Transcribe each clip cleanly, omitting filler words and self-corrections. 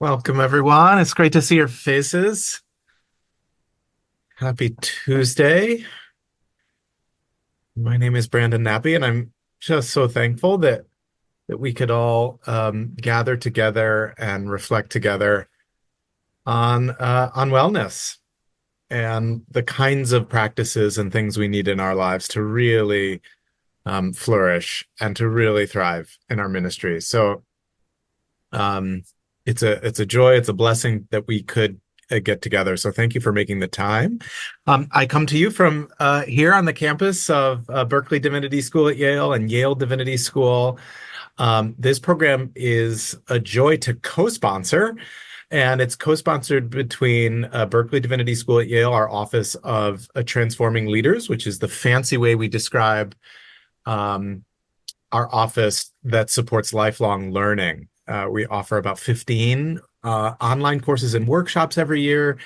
Welcome, everyone. It's great to see your faces. Happy Tuesday. My name is Brandon Nappy, and I'm just so thankful that we could all gather together and reflect together on wellness and the kinds of practices and things we need in our lives to really flourish and to really thrive in our ministry. So um, it's a joy, it's a blessing that we could get together. So thank you for making the time. I come to you from here on the campus of Berkeley Divinity School at Yale and Yale Divinity School. This program is a joy to co-sponsor, and it's co-sponsored between Berkeley Divinity School at Yale, our Office of Transforming Leaders, which is the fancy way we describe our office that supports lifelong learning. We offer about 15 online courses and workshops every year.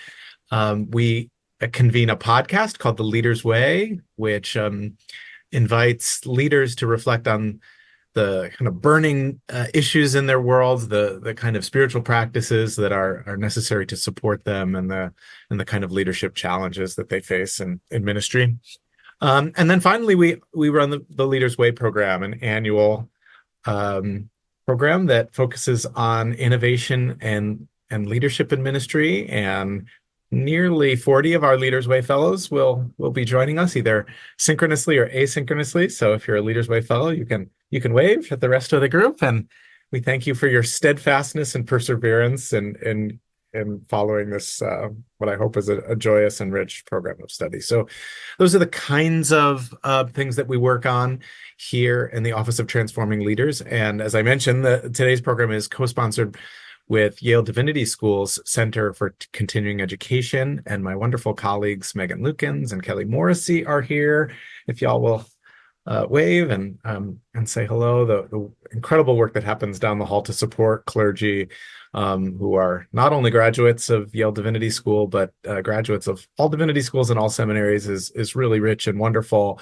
We convene a podcast called The Leader's Way, which invites leaders to reflect on the kind of burning issues in their worlds, the kind of spiritual practices that are necessary to support them, and the kind of leadership challenges that they face in ministry. And then finally, we run the Leader's Way program, an annual program that focuses on innovation and leadership in ministry. And nearly 40 of our Leaders Way fellows will be joining us either synchronously or asynchronously. So if you're a Leaders Way fellow, you can wave at the rest of the group. And we thank you for your steadfastness and perseverance in following this, what I hope is a joyous and rich program of study. So those are the kinds of things that we work on here in the Office of Transforming Leaders. And as I mentioned, today's program is co-sponsored with Yale Divinity School's Center for Continuing Education. And my wonderful colleagues, Megan Lukens and Kelly Morrissey, are here. If y'all will wave and say hello. The incredible work that happens down the hall to support clergy who are not only graduates of Yale Divinity School, but graduates of all divinity schools and all seminaries is really rich and wonderful.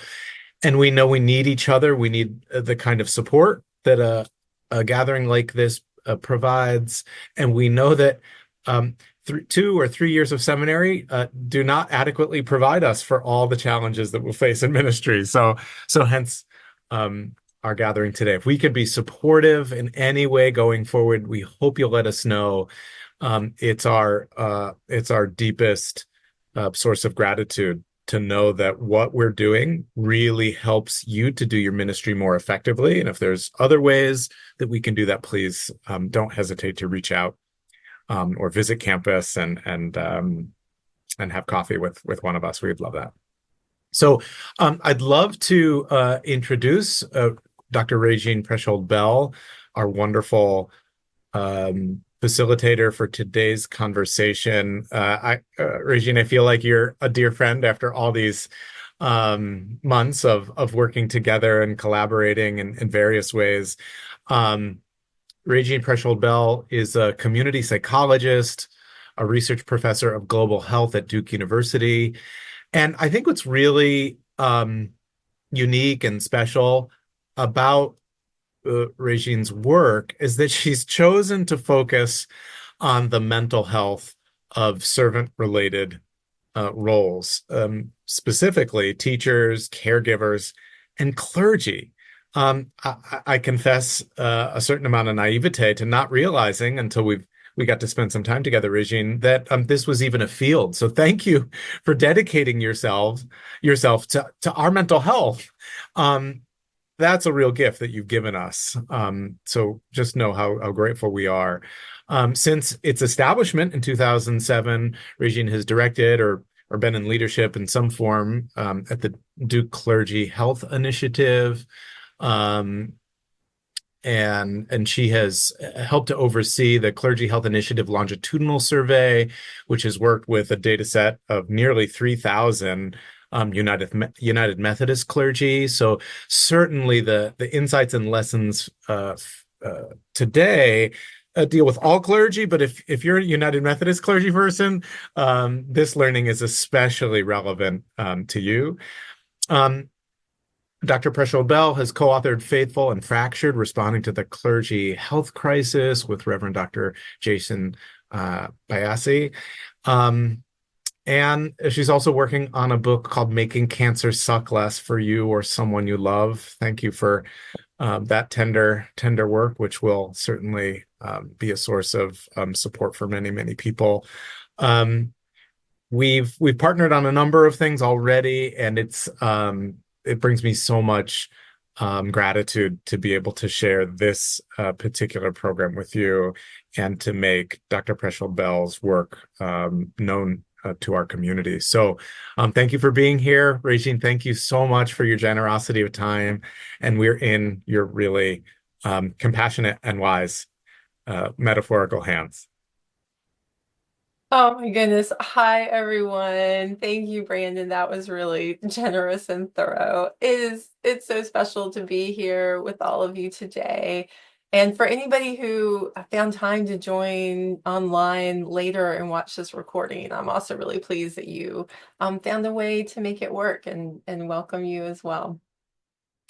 And we know we need each other. We need the kind of support that a gathering like this provides. And we know that 2 or 3 years of seminary do not adequately provide us for all the challenges that we'll face in ministry. So hence our gathering today. If we could be supportive in any way going forward, we hope you'll let us know. It's our deepest source of gratitude to know that what we're doing really helps you to do your ministry more effectively. And if there's other ways that we can do that, please don't hesitate to reach out or visit campus and have coffee with one of us. We'd love that. So I'd love to introduce Dr. Regine Proeschold-Bell, our wonderful facilitator for today's conversation. Regine, I feel like you're a dear friend after all these months of working together and collaborating in various ways. Regine Proeschold-Bell is a community psychologist, a research professor of global health at Duke University. And I think what's really unique and special about Regine's work is that she's chosen to focus on the mental health of servant-related roles, specifically teachers, caregivers, and clergy. I confess a certain amount of naivete to not realizing until we got to spend some time together, Regine, that this was even a field. So thank you for dedicating yourself to our mental health. That's a real gift that you've given us. So just know how grateful we are. Since its establishment in 2007, Regine has directed or been in leadership in some form at the Duke Clergy Health Initiative. And she has helped to oversee the Clergy Health Initiative longitudinal survey, which has worked with a data set of nearly 3,000 United Methodist clergy. So certainly the insights and lessons today deal with all clergy, but if you're a United Methodist clergy person, this learning is especially relevant to you. Dr. Proeschold-Bell has co-authored Faithful and Fractured, Responding to the Clergy Health Crisis with Reverend Dr. Jason Bayasi. Um, and she's also working on a book called Making Cancer Suck Less for You or Someone You Love. Thank you for that tender work, which will certainly be a source of support for many, many people. Um, we've partnered on a number of things already, and it brings me so much gratitude to be able to share this particular program with you and to make Dr. Proeschold-Bell's work known to our community. So thank you for being here. Regine, thank you so much for your generosity of time. And we're in your really compassionate and wise metaphorical hands. Oh my goodness. Hi, everyone. Thank you, Brandon. That was really generous and thorough. It's so special to be here with all of you today. And for anybody who found time to join online later and watch this recording, I'm also really pleased that you found a way to make it work and welcome you as well.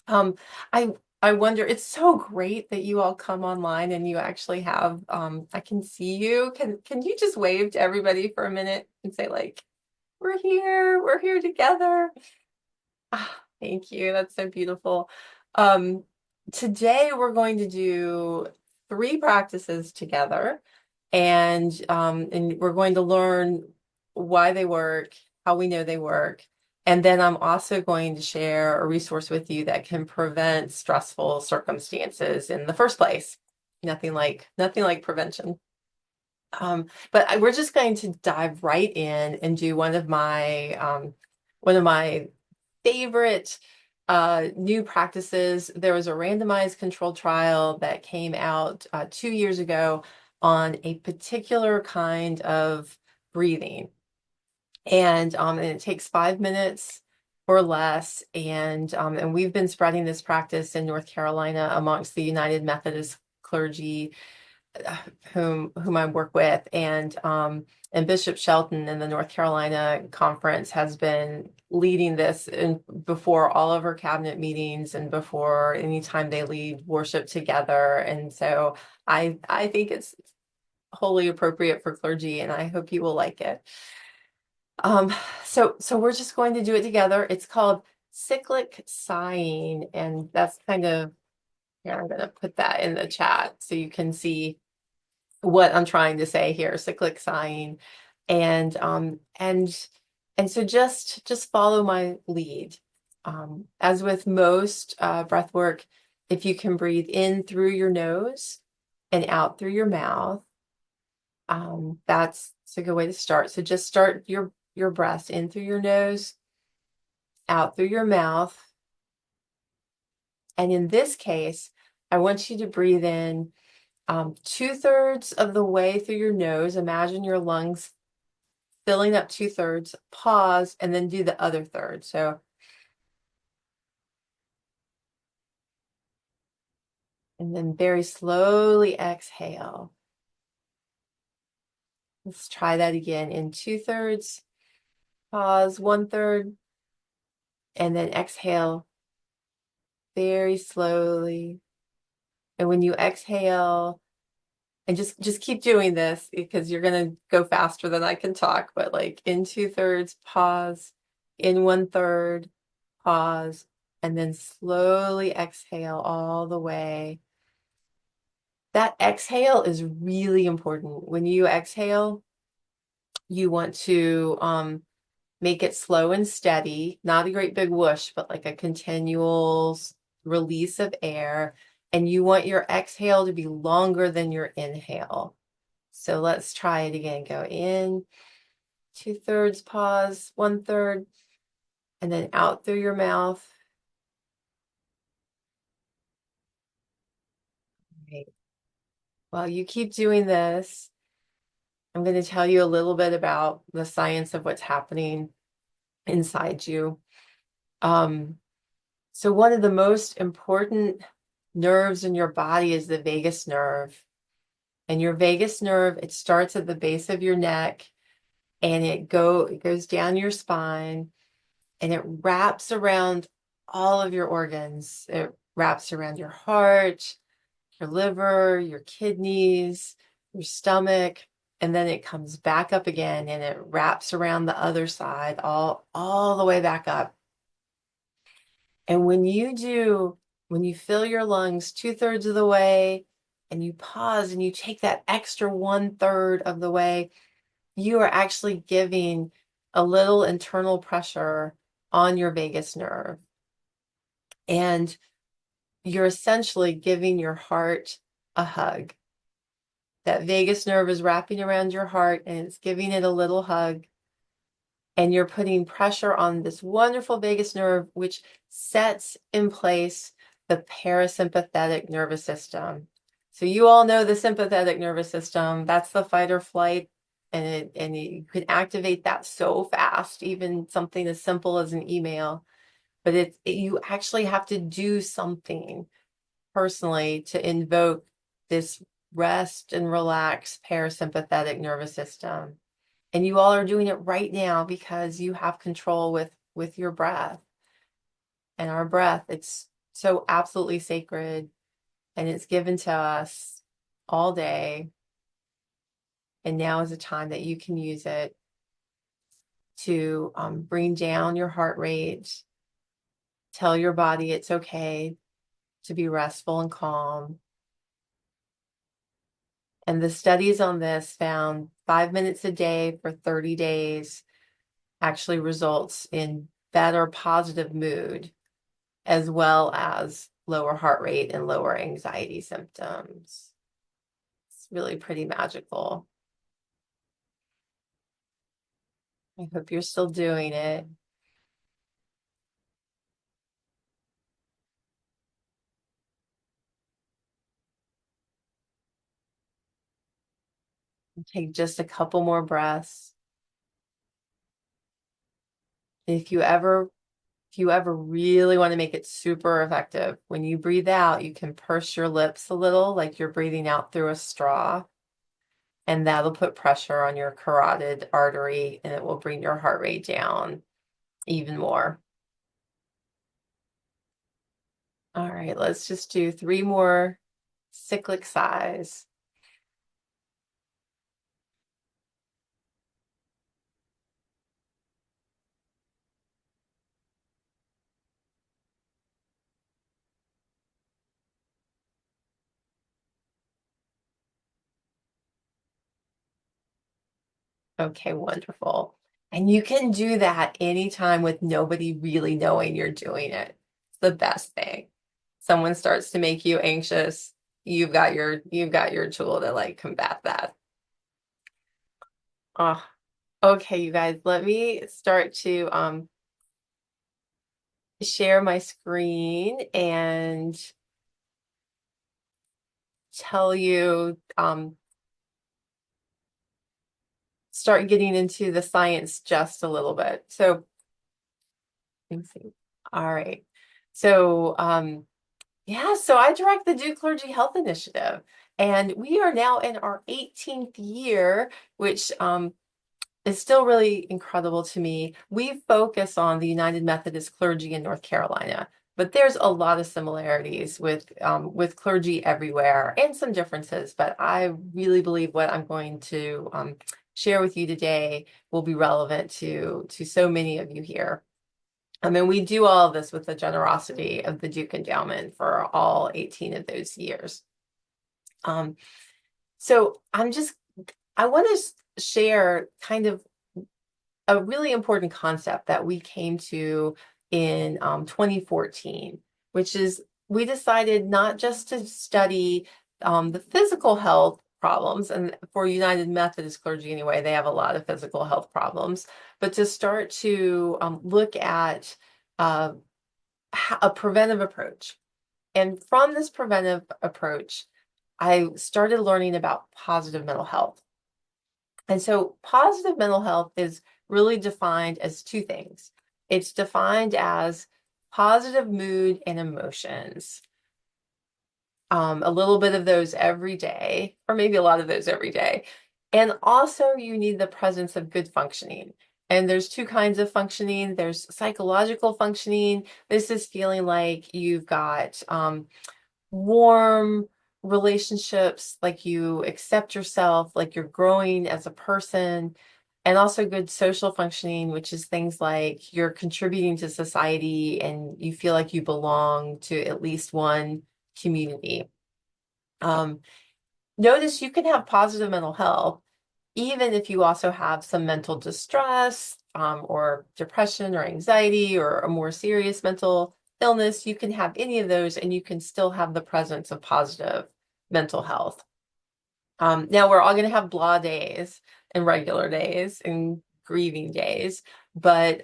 Um, I I wonder, it's so great that you all come online and you actually have I can see you. Can you just wave to everybody for a minute and say like, we're here together. Ah, thank you. That's so beautiful. Um, Today we're going to do three practices together, and we're going to learn why they work, how we know they work, and then I'm also going to share a resource with you that can prevent stressful circumstances in the first place. Nothing like prevention. We're just going to dive right in and do one of my favorite new practices. There was a randomized controlled trial that came out 2 years ago on a particular kind of breathing. And it takes 5 minutes or less. And we've been spreading this practice in North Carolina amongst the United Methodist clergy whom I work with, and Bishop Shelton in the North Carolina conference has been leading this before all of her cabinet meetings and before any time they lead worship together. And so I think it's wholly appropriate for clergy, and I hope you will like it. Um, so we're just going to do it together. It's called cyclic sighing, and that's kind of, yeah, I'm going to put that in the chat so you can see what I'm trying to say here, cyclic sighing. And so just follow my lead. As with most breath work, if you can breathe in through your nose and out through your mouth, that's a good way to start. So just start your breath in through your nose, out through your mouth. And in this case, I want you to breathe in 2/3 of the way through your nose. Imagine your lungs filling up 2/3, pause, and then do the other third. And then very slowly exhale. Let's try that again. In 2/3, pause 1/3, and then exhale very slowly. And when you exhale, and just keep doing this because you're gonna go faster than I can talk, but like in 2/3, pause, in 1/3, pause, and then slowly exhale all the way. That exhale is really important. When you exhale, you want to make it slow and steady, not a great big whoosh, but like a continual release of air. And you want your exhale to be longer than your inhale. So let's try it again. Go in, 2/3, pause, 1/3, and then out through your mouth. Right. While you keep doing this, I'm going to tell you a little bit about the science of what's happening inside you. So one of the most important nerves in your body is the vagus nerve. And your vagus nerve, it starts at the base of your neck and it goes down your spine and it wraps around all of your organs. It wraps around your heart, your liver, your kidneys, your stomach, and then it comes back up again and it wraps around the other side, all the way back up. And when you fill your lungs 2/3 of the way and you pause and you take that extra 1/3 of the way, you are actually giving a little internal pressure on your vagus nerve. And you're essentially giving your heart a hug. That vagus nerve is wrapping around your heart and it's giving it a little hug. And you're putting pressure on this wonderful vagus nerve, which sets in place the parasympathetic nervous system. So you all know the sympathetic nervous system. That's the fight or flight. And you can activate that so fast, even something as simple as an email. But you actually have to do something personally to invoke this rest and relax parasympathetic nervous system. And you all are doing it right now because you have control with your breath. And our breath, it's so absolutely sacred and it's given to us all day. And now is a time that you can use it to bring down your heart rate, tell your body it's okay to be restful and calm. And the studies on this found 5 minutes a day for 30 days actually results in better positive mood, as well as lower heart rate and lower anxiety symptoms. It's really pretty magical. I hope you're still doing it. Take just a couple more breaths. If you ever really want to make it super effective, when you breathe out, you can purse your lips a little like you're breathing out through a straw. And that'll put pressure on your carotid artery and it will bring your heart rate down even more. All right, let's just do 3 more cyclic sighs. Okay, wonderful. And you can do that anytime with nobody really knowing you're doing it. It's the best thing. Someone starts to make you anxious, you've got your tool to like combat that. Oh, okay, you guys, let me start to share my screen and tell you start getting into the science just a little bit. So let me see. All right. So yeah, so I direct the Duke Clergy Health Initiative, and we are now in our 18th year, which is still really incredible to me. We focus on the United Methodist clergy in North Carolina, but there's a lot of similarities with clergy everywhere and some differences. But I really believe what I'm going to share with you today will be relevant to so many of you here. I mean, we do all of this with the generosity of the Duke Endowment for all 18 of those years. So I want to share kind of a really important concept that we came to in 2014, which is we decided not just to study the physical health problems, and for United Methodist clergy anyway, they have a lot of physical health problems, but to start to look at a preventive approach. And from this preventive approach, I started learning about positive mental health. And so positive mental health is really defined as 2 things. It's defined as positive mood and emotions. A little bit of those every day, or maybe a lot of those every day. And also you need the presence of good functioning. And there's two kinds of functioning. There's psychological functioning. This is feeling like you've got warm relationships, like you accept yourself, like you're growing as a person, and also good social functioning, which is things like you're contributing to society and you feel like you belong to at least one community. Um, Notice you can have positive mental health even if you also have some mental distress, or depression or anxiety or a more serious mental illness. You can have any of those and you can still have the presence of positive mental health. Now we're all going to have blah days and regular days and grieving days, but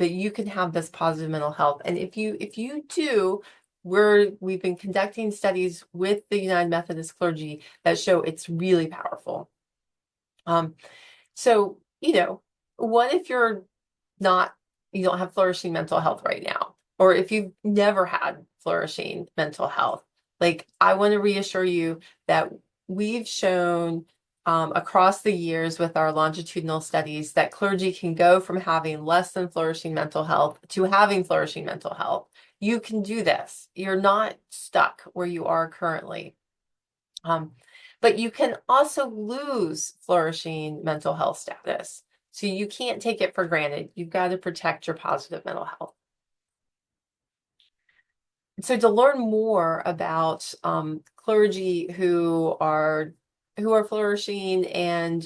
you can have this positive mental health. And if you do, we've been conducting studies with the United Methodist clergy that show it's really powerful. So, what if you don't have flourishing mental health right now, or if you've never had flourishing mental health? Like, I want to reassure you that we've shown across the years with our longitudinal studies that clergy can go from having less than flourishing mental health to having flourishing mental health. You can do this. You're not stuck where you are currently. But you can also lose flourishing mental health status. So you can't take it for granted. You've got to protect your positive mental health. So to learn more about clergy who are flourishing and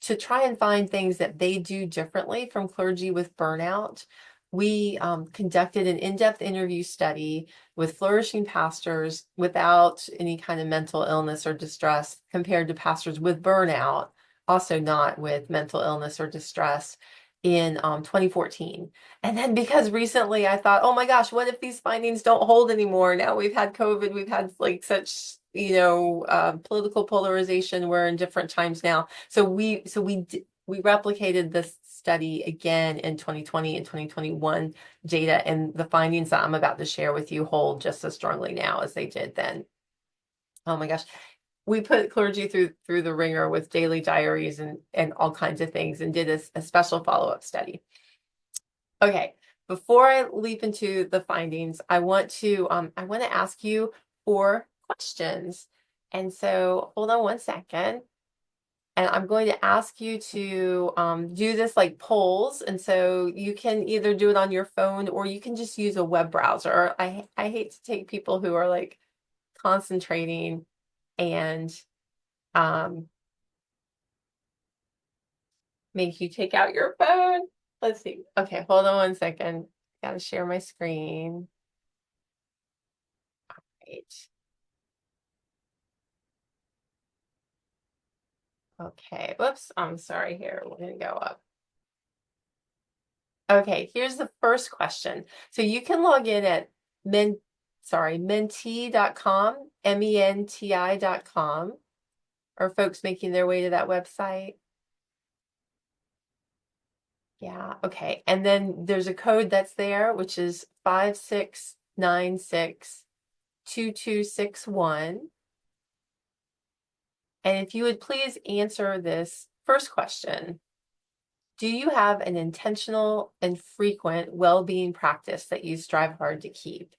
to try and find things that they do differently from clergy with burnout, we conducted an in-depth interview study with flourishing pastors without any kind of mental illness or distress compared to pastors with burnout, also not with mental illness or distress, in 2014. And then because recently I thought, oh my gosh, what if these findings don't hold anymore? Now we've had COVID, we've had like such, political polarization. We're in different times now. So we replicated this study again in 2020 and 2021 data, and the findings that I'm about to share with you hold just as strongly now as they did then. Oh my gosh. We put clergy through the ringer with daily diaries and all kinds of things and did a special follow-up study. Okay, before I leap into the findings, I want to ask you 4 questions. And so hold on one second. And I'm going to ask you to do this like polls. And so you can either do it on your phone or you can just use a web browser. I hate to take people who are like concentrating and make you take out your phone. Let's see. Okay, hold on one second. Gotta share my screen. Right. Okay, whoops, I'm sorry here. We're gonna go up. Okay, here's the first question. So you can log in at menti.com, menti.com. Are folks making their way to that website? Yeah, okay. And then there's a code that's there, which is 56962261. And if you would please answer this first question. Do you have an intentional and frequent well-being practice that you strive hard to keep?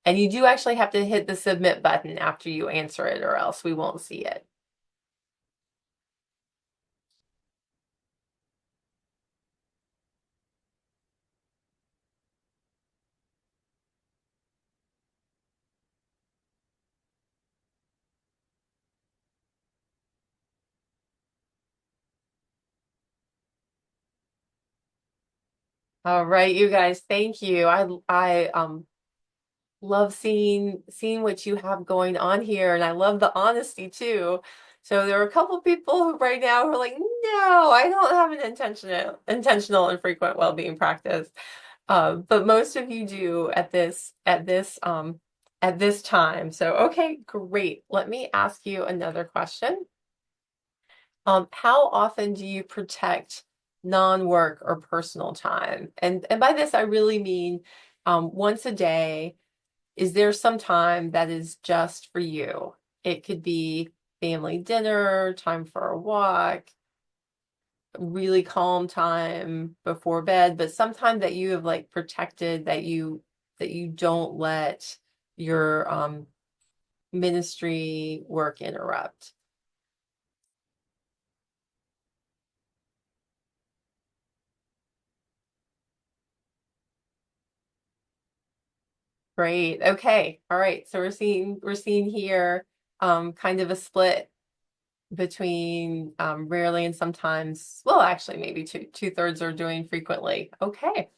And you do actually have to hit the submit button after you answer it, or else we won't see it. All right, you guys, thank you. I love seeing what you have going on here, and I love the honesty too. So there are a couple people who right now who are like, no, I don't have an intentional and frequent well-being practice. But most of you do at this time. So okay, great. Let me ask you another question. How often do you protect non-work or personal time? And by this I really mean once a day. Is there some time that is just for you? It could be family dinner, time for a walk, really calm time before bed, but some time that you have like protected, that you don't let your ministry work interrupt. Great. Okay. All right. So we're seeing here kind of a split between rarely and sometimes. Well, actually, maybe two-thirds are doing frequently. Okay.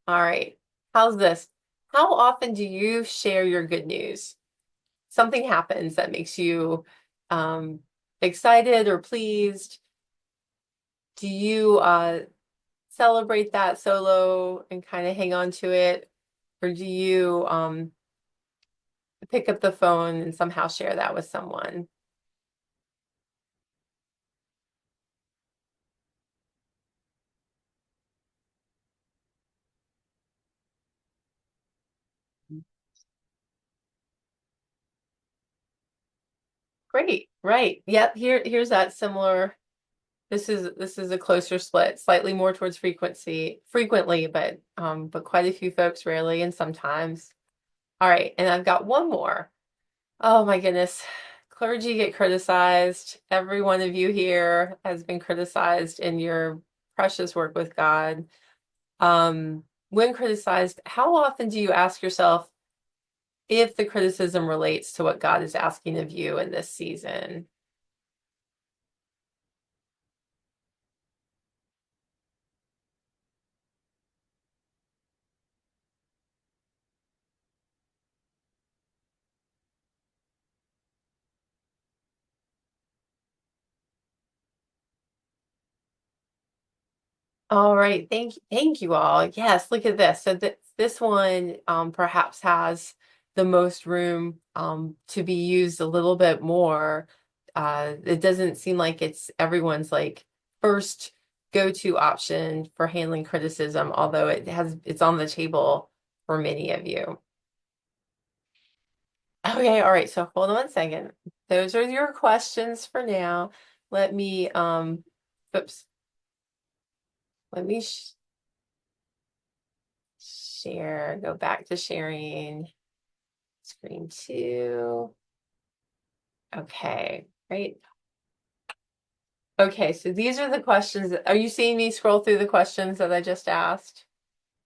All right. How's this? How often do you share your good news? Something happens that makes you um, excited or pleased. Do you celebrate that solo and kind of hang on to it? Or do you pick up the phone and somehow share that with someone? Great. Right. Yep. Here's that similar. This is a closer split, slightly more towards frequently, but quite a few folks rarely and sometimes. All right, and I've got one more. Oh my goodness. Clergy get criticized. Every one of you here has been criticized in your precious work with God. When criticized, how often do you ask yourself if the criticism relates to what God is asking of you in this season? All right, thank you all. Yes, look at this. So this one perhaps has the most room to be used a little bit more. It doesn't seem like it's everyone's like first go-to option for handling criticism, although it's on the table for many of you. Okay, all right, so hold on one second. Those are your questions for now. Let me oops, let me share, go back to sharing screen two. Okay, great. Okay, so these are the questions. Are you seeing me scroll through the questions that I just asked?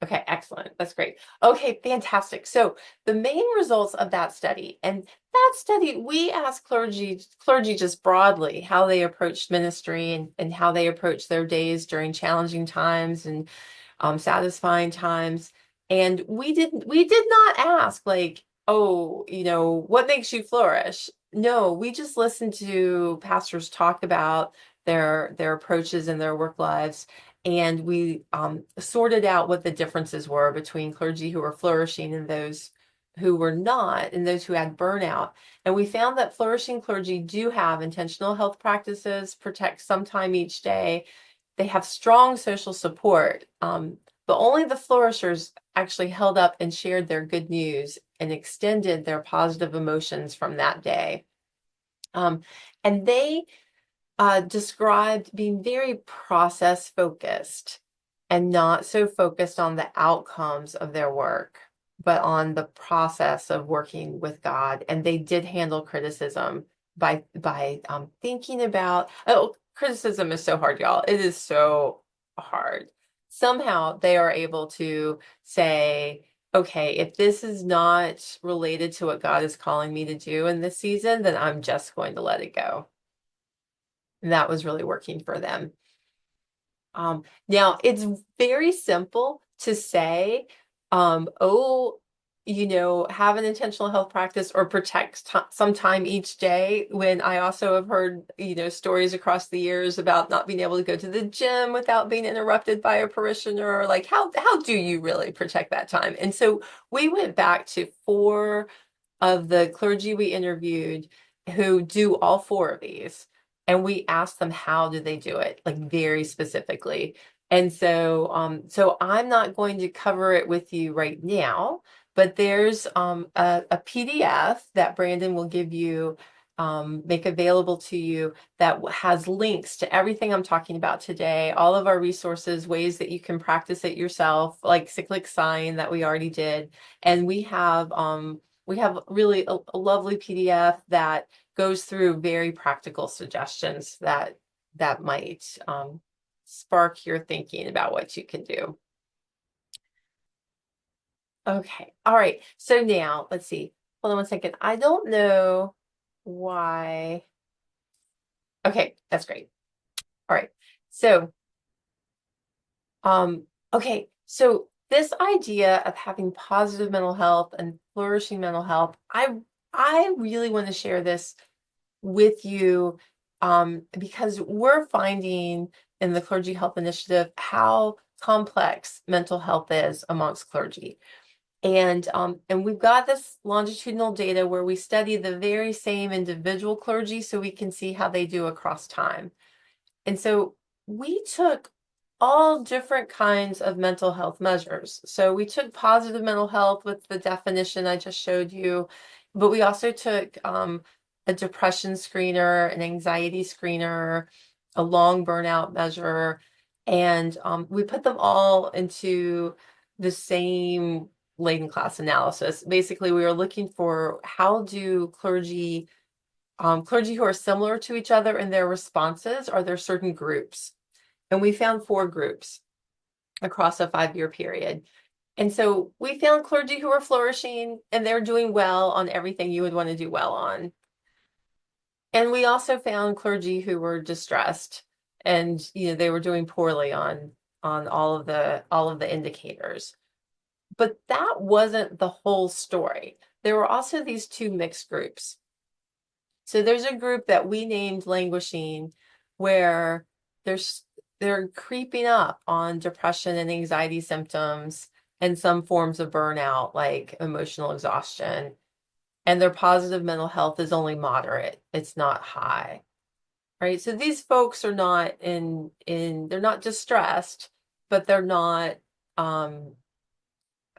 Okay, excellent. That's great. Okay, fantastic. So the main results of that study, and that study, we asked clergy just broadly how they approached ministry and how they approached their days during challenging times and satisfying times. And we did not ask like, oh, what makes you flourish? No, we just listened to pastors talk about their approaches in their work lives, and we sorted out what the differences were between clergy who were flourishing and those who were not, and those who had burnout. And we found that flourishing clergy do have intentional health practices, protect some time each day. They have strong social support, but only the flourishers actually held up and shared their good news and extended their positive emotions from that day. And they described being very process focused and not so focused on the outcomes of their work, but on the process of working with God. And they did handle criticism by thinking about, oh, criticism is so hard, y'all. It is so hard. Somehow they are able to say, okay, if this is not related to what God is calling me to do in this season, then I'm just going to let it go. And that was really working for them. Now it's very simple to say, oh, have an intentional health practice or protect some time each day, when I also have heard, stories across the years about not being able to go to the gym without being interrupted by a parishioner. Like, how do you really protect that time? And so we went back to 4 of the clergy we interviewed who do all 4 of these. And we asked them, how do they do it? Like, very specifically. And so I'm not going to cover it with you right now, but there's a PDF that Brandon will give you make available to you that has links to everything I'm talking about today, all of our resources, ways that you can practice it yourself, like cyclic sign that we already did. And we have really a lovely PDF that goes through very practical suggestions that might spark your thinking about what you can do. Okay, all right. So now let's see. Hold on one second. I don't know why. Okay, that's great. All right. So, okay. So this idea of having positive mental health and flourishing mental health, I really want to share this with you, because we're finding in the Clergy Health Initiative how complex mental health is amongst clergy. And we've got this longitudinal data where we study the very same individual clergy so we can see how they do across time. And so we took all different kinds of mental health measures. So we took positive mental health with the definition I just showed you, but we also took a depression screener, an anxiety screener, a long burnout measure, and we put them all into the same Layton class analysis. Basically, we were looking for how do clergy who are similar to each other in their responses, are there certain groups? And we found 4 groups across a 5-year period. And so we found clergy who are flourishing and they're doing well on everything you would want to do well on. And we also found clergy who were distressed and they were doing poorly on all of the indicators. But that wasn't the whole story. There were also these 2 mixed groups. So there's a group that we named languishing, where they're creeping up on depression and anxiety symptoms and some forms of burnout like emotional exhaustion. And their positive mental health is only moderate. It's not high. Right? So these folks are not they're not distressed, but they're not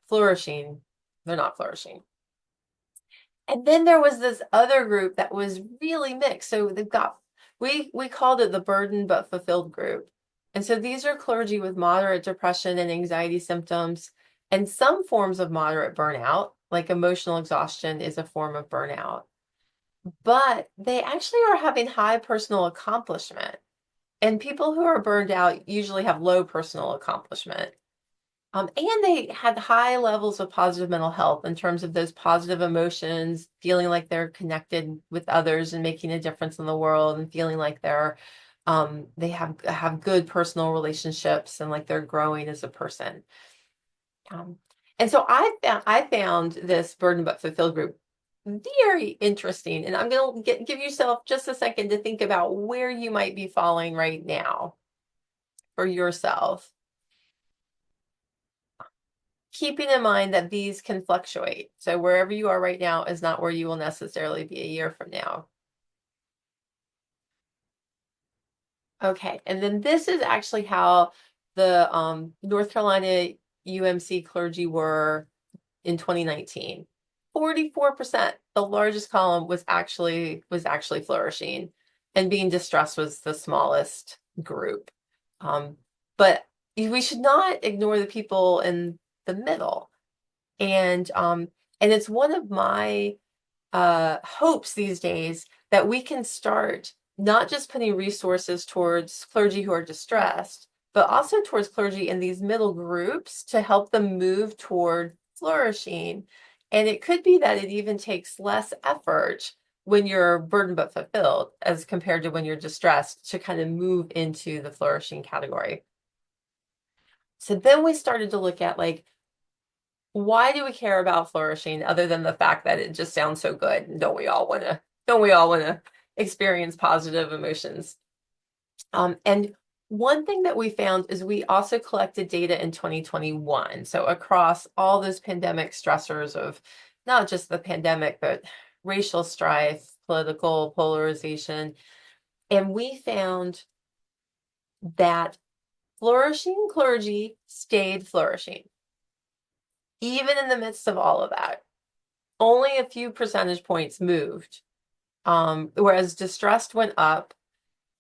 flourishing. They're not flourishing. And then there was this other group that was really mixed. So we called it the burdened but fulfilled group. And so these are clergy with moderate depression and anxiety symptoms and some forms of moderate burnout, like emotional exhaustion is a form of burnout. But they actually are having high personal accomplishment. And people who are burned out usually have low personal accomplishment. And they had high levels of positive mental health in terms of those positive emotions, feeling like they're connected with others and making a difference in the world, and feeling like they have good personal relationships and like they're growing as a person. Um, and so I found this burden but fulfilled group very interesting, and I'm going to give yourself just a second to think about where you might be falling right now for yourself, keeping in mind that these can fluctuate. So wherever you are right now is not where you will necessarily be a year from now. Okay, and then this is actually how the North Carolina UMC clergy were in 2019. 44%, the largest column was actually flourishing, and being distressed was the smallest group. But we should not ignore the people in the middle. And it's one of my hopes these days that we can start not just putting resources towards clergy who are distressed, but also towards clergy in these middle groups to help them move toward flourishing. And it could be that it even takes less effort when you're burdened but fulfilled as compared to when you're distressed to kind of move into the flourishing category. So then we started to look at, like, why do we care about flourishing other than the fact that it just sounds so good? And don't we all want to experience positive emotions? And one thing that we found is we also collected data in 2021. So across all those pandemic stressors of not just the pandemic, but racial strife, political polarization. And we found that flourishing clergy stayed flourishing, even in the midst of all of that. Only a few percentage points moved. whereas distressed went up,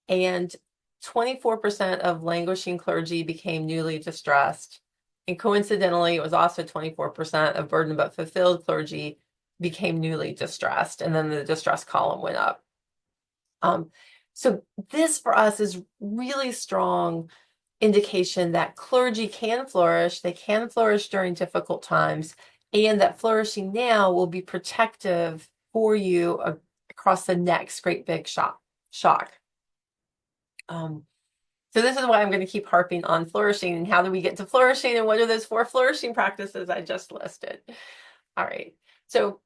and 24% of languishing clergy became newly distressed. And coincidentally, it was also 24% of burdened but fulfilled clergy became newly distressed. And then the distress column went up. Um, so this for us is really strong indication that clergy can flourish. They can flourish during difficult times, and that flourishing now will be protective for you across the next great big shock. Um, so this is why I'm going to keep harping on flourishing, and how do we get to flourishing, and what are those 4 flourishing practices I just listed? All right. So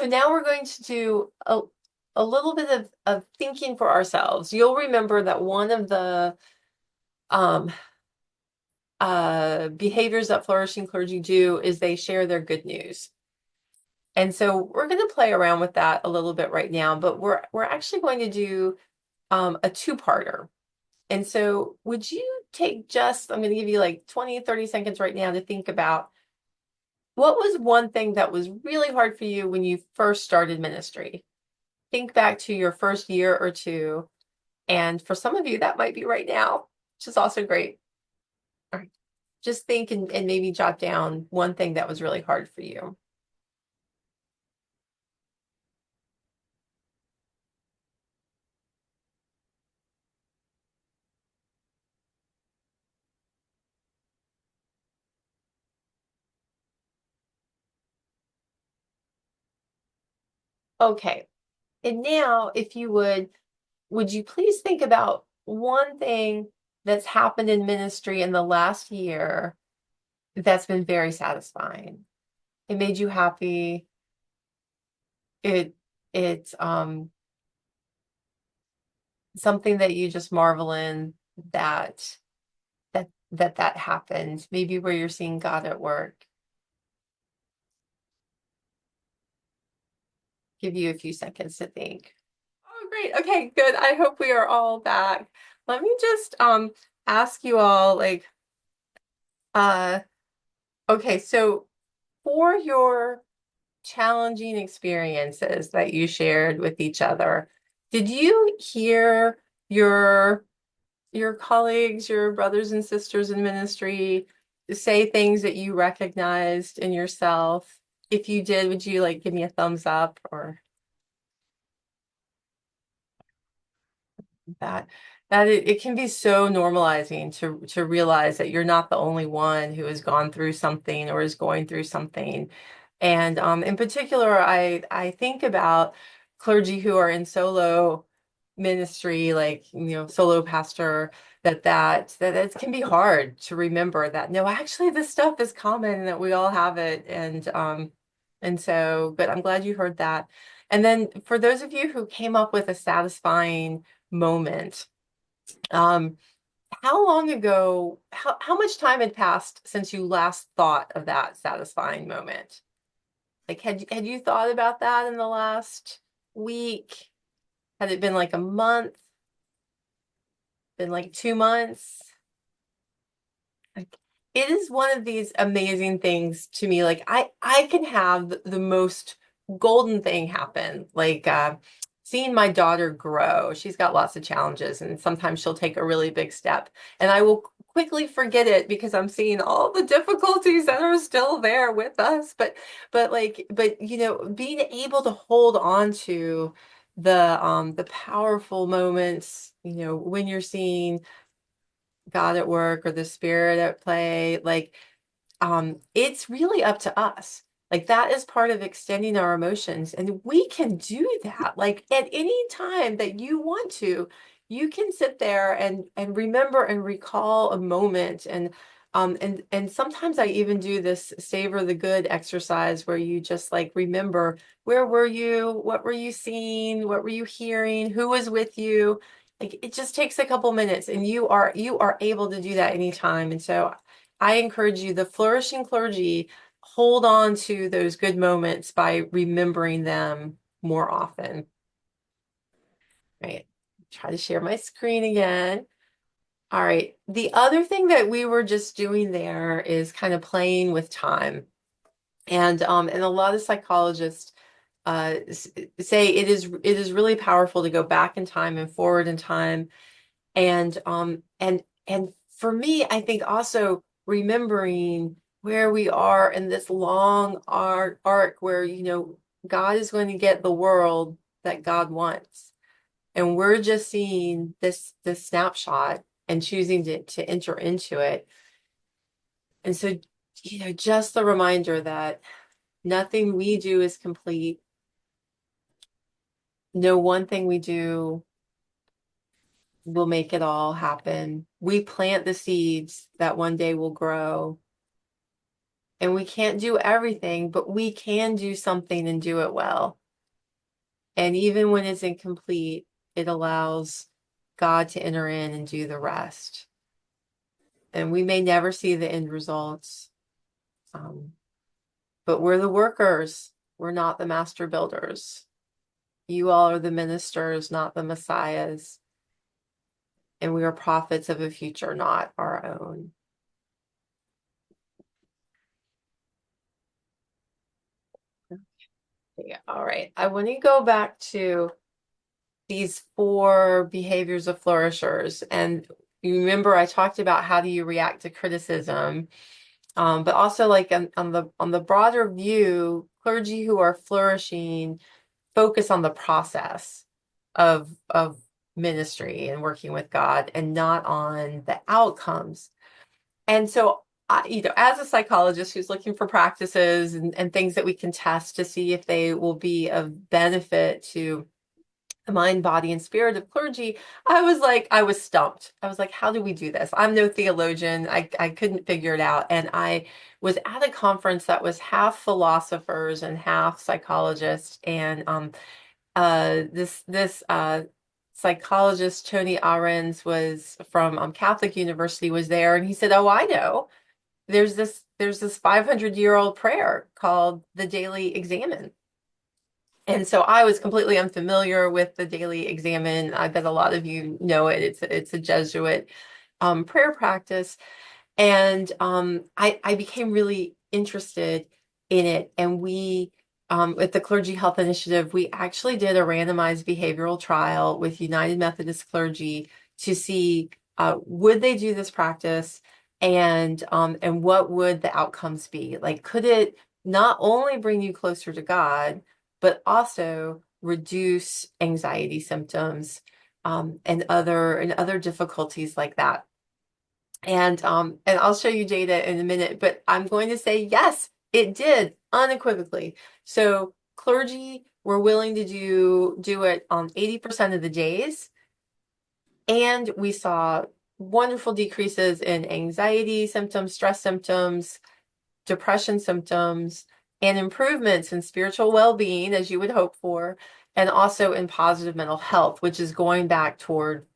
now we're going to do a little bit of thinking for ourselves. You'll remember that one of the um, behaviors that flourishing clergy do is they share their good news. And so we're going to play around with that a little bit right now, but we're actually going to do a two-parter. And so would you take I'm going to give you like 20, 30 seconds right now to think about what was one thing that was really hard for you when you first started ministry? Think back to your first year or two. And for some of you, that might be right now, which is also great. All right. Just think and maybe jot down one thing that was really hard for you. Okay. And now, if you would you please think about one thing that's happened in ministry in the last year that's been very satisfying? It made you happy. It's something that you just marvel in that that happened. Maybe where you're seeing God at work. Give you a few seconds to think. Oh, great. Okay, good. I hope we are all back. Let me just ask you all like uh okay, so for your challenging experiences that you shared with each other, did you hear your your colleagues, your brothers and sisters in ministry say things that you recognized in yourself? If you did, would you like give me a thumbs up or that it can be so normalizing to realize that you're not the only one who has gone through something or is going through something. And in particular, I think about clergy who are in solo ministry, like solo pastor, that it can be hard to remember that no, actually this stuff is common and that we all have it. And so, but I'm glad you heard that. And then for those of you who came up with a satisfying moment. Um, how long ago, how much time had passed since you last thought of that satisfying moment? Like, had you thought about that in the last week? Had it been like a month? Been like 2 months? Like, it is one of these amazing things to me. Like I can have the most golden thing happen. Like seeing my daughter grow. She's got lots of challenges, and sometimes she'll take a really big step, and I will quickly forget it because I'm seeing all the difficulties that are still there with us. But being able to hold on to the powerful moments, when you're seeing God at work or the spirit at play, like it's really up to us. Like that is part of extending our emotions, and we can do that. Like at any time that you want to, you can sit there and remember and recall a moment. And sometimes I even do this savor the good exercise where you just like remember, where were you, what were you seeing, what were you hearing, who was with you. Like it just takes a couple minutes, and you are able to do that anytime. And so I encourage you, the flourishing clergy, hold on to those good moments by remembering them more often. Right. Try to share my screen again. All right. The other thing that we were just doing there is kind of playing with time. And a lot of psychologists say it is really powerful to go back in time and forward in time. And for me, I think also remembering where we are in this long arc where, God is going to get the world that God wants. And we're just seeing this snapshot and choosing to enter into it. And so, just the reminder that nothing we do is complete. No one thing we do will make it all happen. We plant the seeds that one day will grow. And we can't do everything, but we can do something and do it well. And even when it's incomplete, it allows God to enter in and do the rest. And we may never see the end results, but we're the workers. We're not the master builders. You all are the ministers, not the messiahs. And we are prophets of a future, not our own. Okay, all right. I want to go back to these 4 behaviors of flourishers. And you remember I talked about how do you react to criticism, but also like on the broader view, clergy who are flourishing focus on the process of ministry and working with God and not on the outcomes. And so as a psychologist who's looking for practices and things that we can test to see if they will be of benefit to the mind, body, and spirit of clergy, I was stumped. I was like, how do we do this? I'm no theologian. I couldn't figure it out. And I was at a conference that was half philosophers and half psychologists. And this psychologist, Tony Ahrens, was from Catholic University, was there, and he said, "Oh, I know. There's this 500-year-old prayer called the Daily Examen." And so I was completely unfamiliar with the Daily Examen. I bet a lot of you know it. It's a Jesuit prayer practice. And I became really interested in it. And we, with the Clergy Health Initiative, we actually did a randomized behavioral trial with United Methodist clergy to see would they do this practice, and what would the outcomes be? Like, could it not only bring you closer to God, but also reduce anxiety symptoms and other difficulties like that? And I'll show you data in a minute, but I'm going to say yes, it did unequivocally. So clergy were willing to do it on 80% of the days, and we saw wonderful decreases in anxiety symptoms, stress symptoms, depression symptoms, and improvements in spiritual well-being, as you would hope for, and also in positive mental health, which is going back toward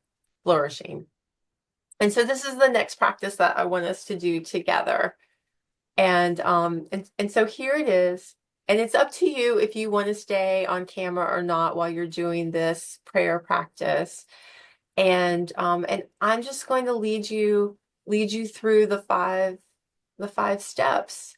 flourishing. And so this is the next practice that I want us to do together. And so here it is. And it's up to you if you want to stay on camera or not while you're doing this prayer practice. And I'm just going to lead you through the five steps.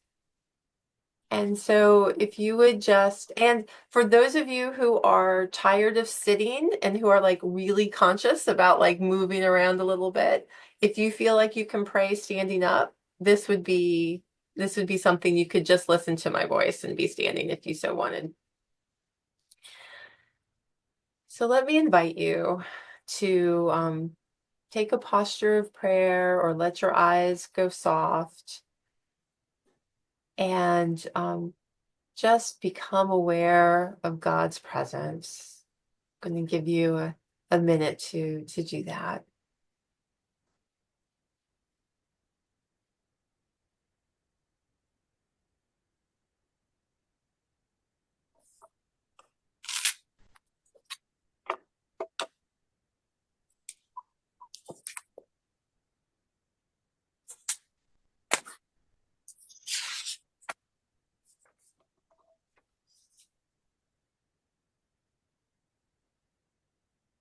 And so if you would and for those of you who are tired of sitting and who are like really conscious about like moving around a little bit, if you feel like you can pray standing up, this would be something you could just listen to my voice and be standing if you so wanted. So let me invite you to take a posture of prayer, or let your eyes go soft, and just become aware of God's presence. I'm going to give you a minute to do that.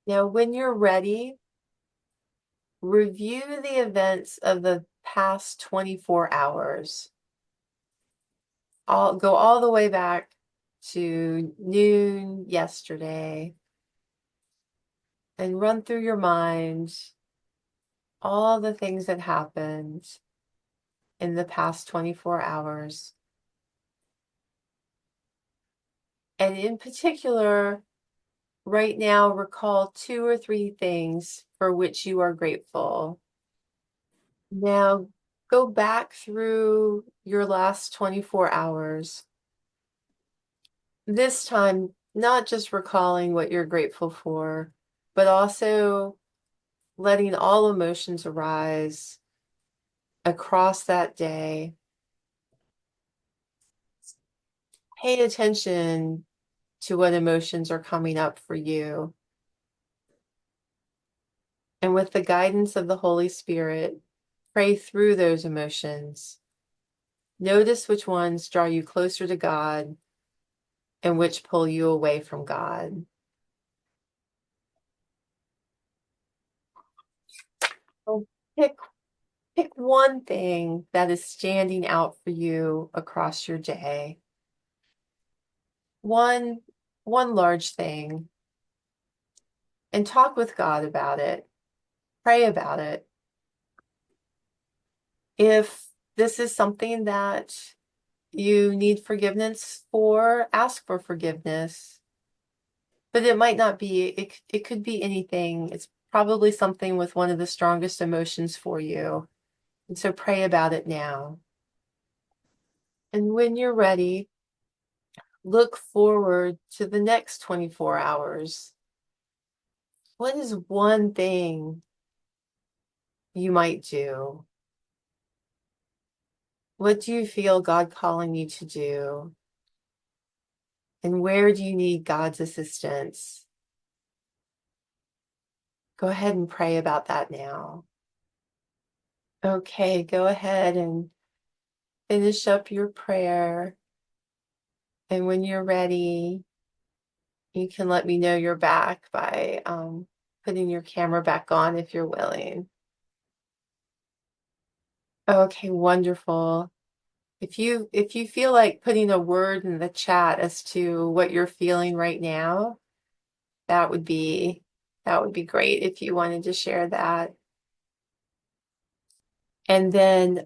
Now, when you're ready, review the events of the past 24 hours. Go all the way back to noon yesterday and run through your mind all the things that happened in the past 24 hours. And in particular, right now, recall 2 or 3 things for which you are grateful. Now, go back through your last 24 hours. This time, not just recalling what you're grateful for, but also letting all emotions arise across that day. Pay attention to what emotions are coming up for you. And with the guidance of the Holy Spirit, pray through those emotions. Notice which ones draw you closer to God and which pull you away from God. So pick pick one thing that is standing out for you across your day. One one large thing, and talk with God about it. Pray about it. If this is something that you need forgiveness for, ask for forgiveness. But it might not be, it could be anything. It's probably something with one of the strongest emotions for you. And so pray about it now. And when you're ready, look forward to the next 24 hours. What is one thing you might do? What do you feel God calling you to do? And where do you need God's assistance? Go ahead and pray about that now. Okay, go ahead and finish up your prayer. And when you're ready, you can let me know you're back by putting your camera back on if you're willing. Okay, wonderful. If you feel like putting a word in the chat as to what you're feeling right now, that would be great if you wanted to share that. And then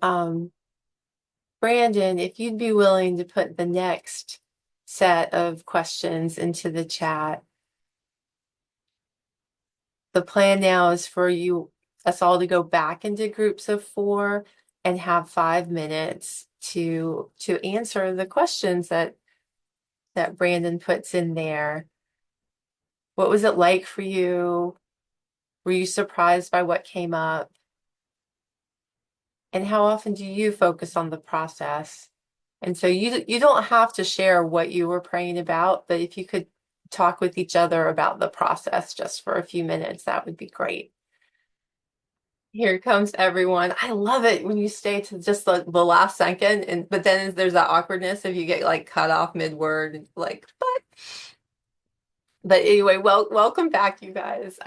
Brandon, if you'd be willing to put the next set of questions into the chat. The plan now is for us all to go back into groups of 4 and have 5 minutes to answer the questions that Brandon puts in there. What was it like for you? Were you surprised by what came up? And how often do you focus on the process? And so you don't have to share what you were praying about, but if you could talk with each other about the process just for a few minutes, that would be great. Here comes everyone. I love it when you stay to just the last second, but then there's that awkwardness if you get like cut off mid-word, like, but anyway, welcome back, you guys.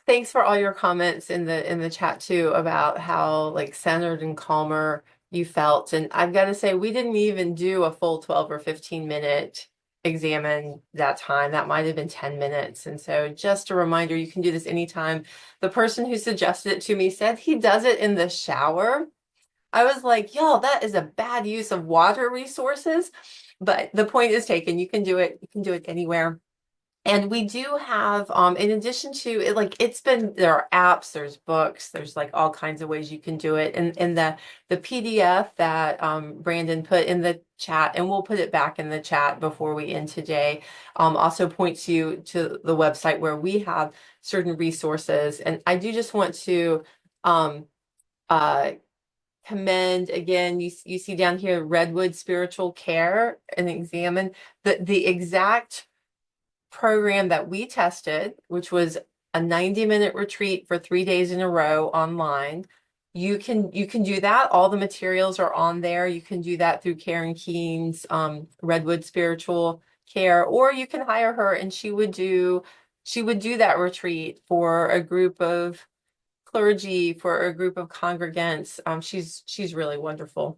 Thanks for all your comments in the chat too about how like centered and calmer you felt. And I've got to say, we didn't even do a full 12 or 15-minute examine that time. That might have been 10 minutes. And so just a reminder, you can do this anytime. The person who suggested it to me said he does it in the shower. I was like, y'all, that is a bad use of water resources. But the point is taken. You can do it anywhere. And we do have, in addition to it, like there are apps, there's books, there's like all kinds of ways you can do it. And in the PDF that Brandon put in the chat, and we'll put it back in the chat before we end today, also points you to the website where we have certain resources. And I do just want to commend again, you see down here, Redwood Spiritual Care, and examine the exact program that we tested, which was a 90-minute retreat for 3 days in a row online. You can do that. All the materials are on there. You can do that through Karen Keene's Redwood Spiritual Care, or you can hire her and she would do that retreat for a group of clergy, for a group of congregants. She's really wonderful.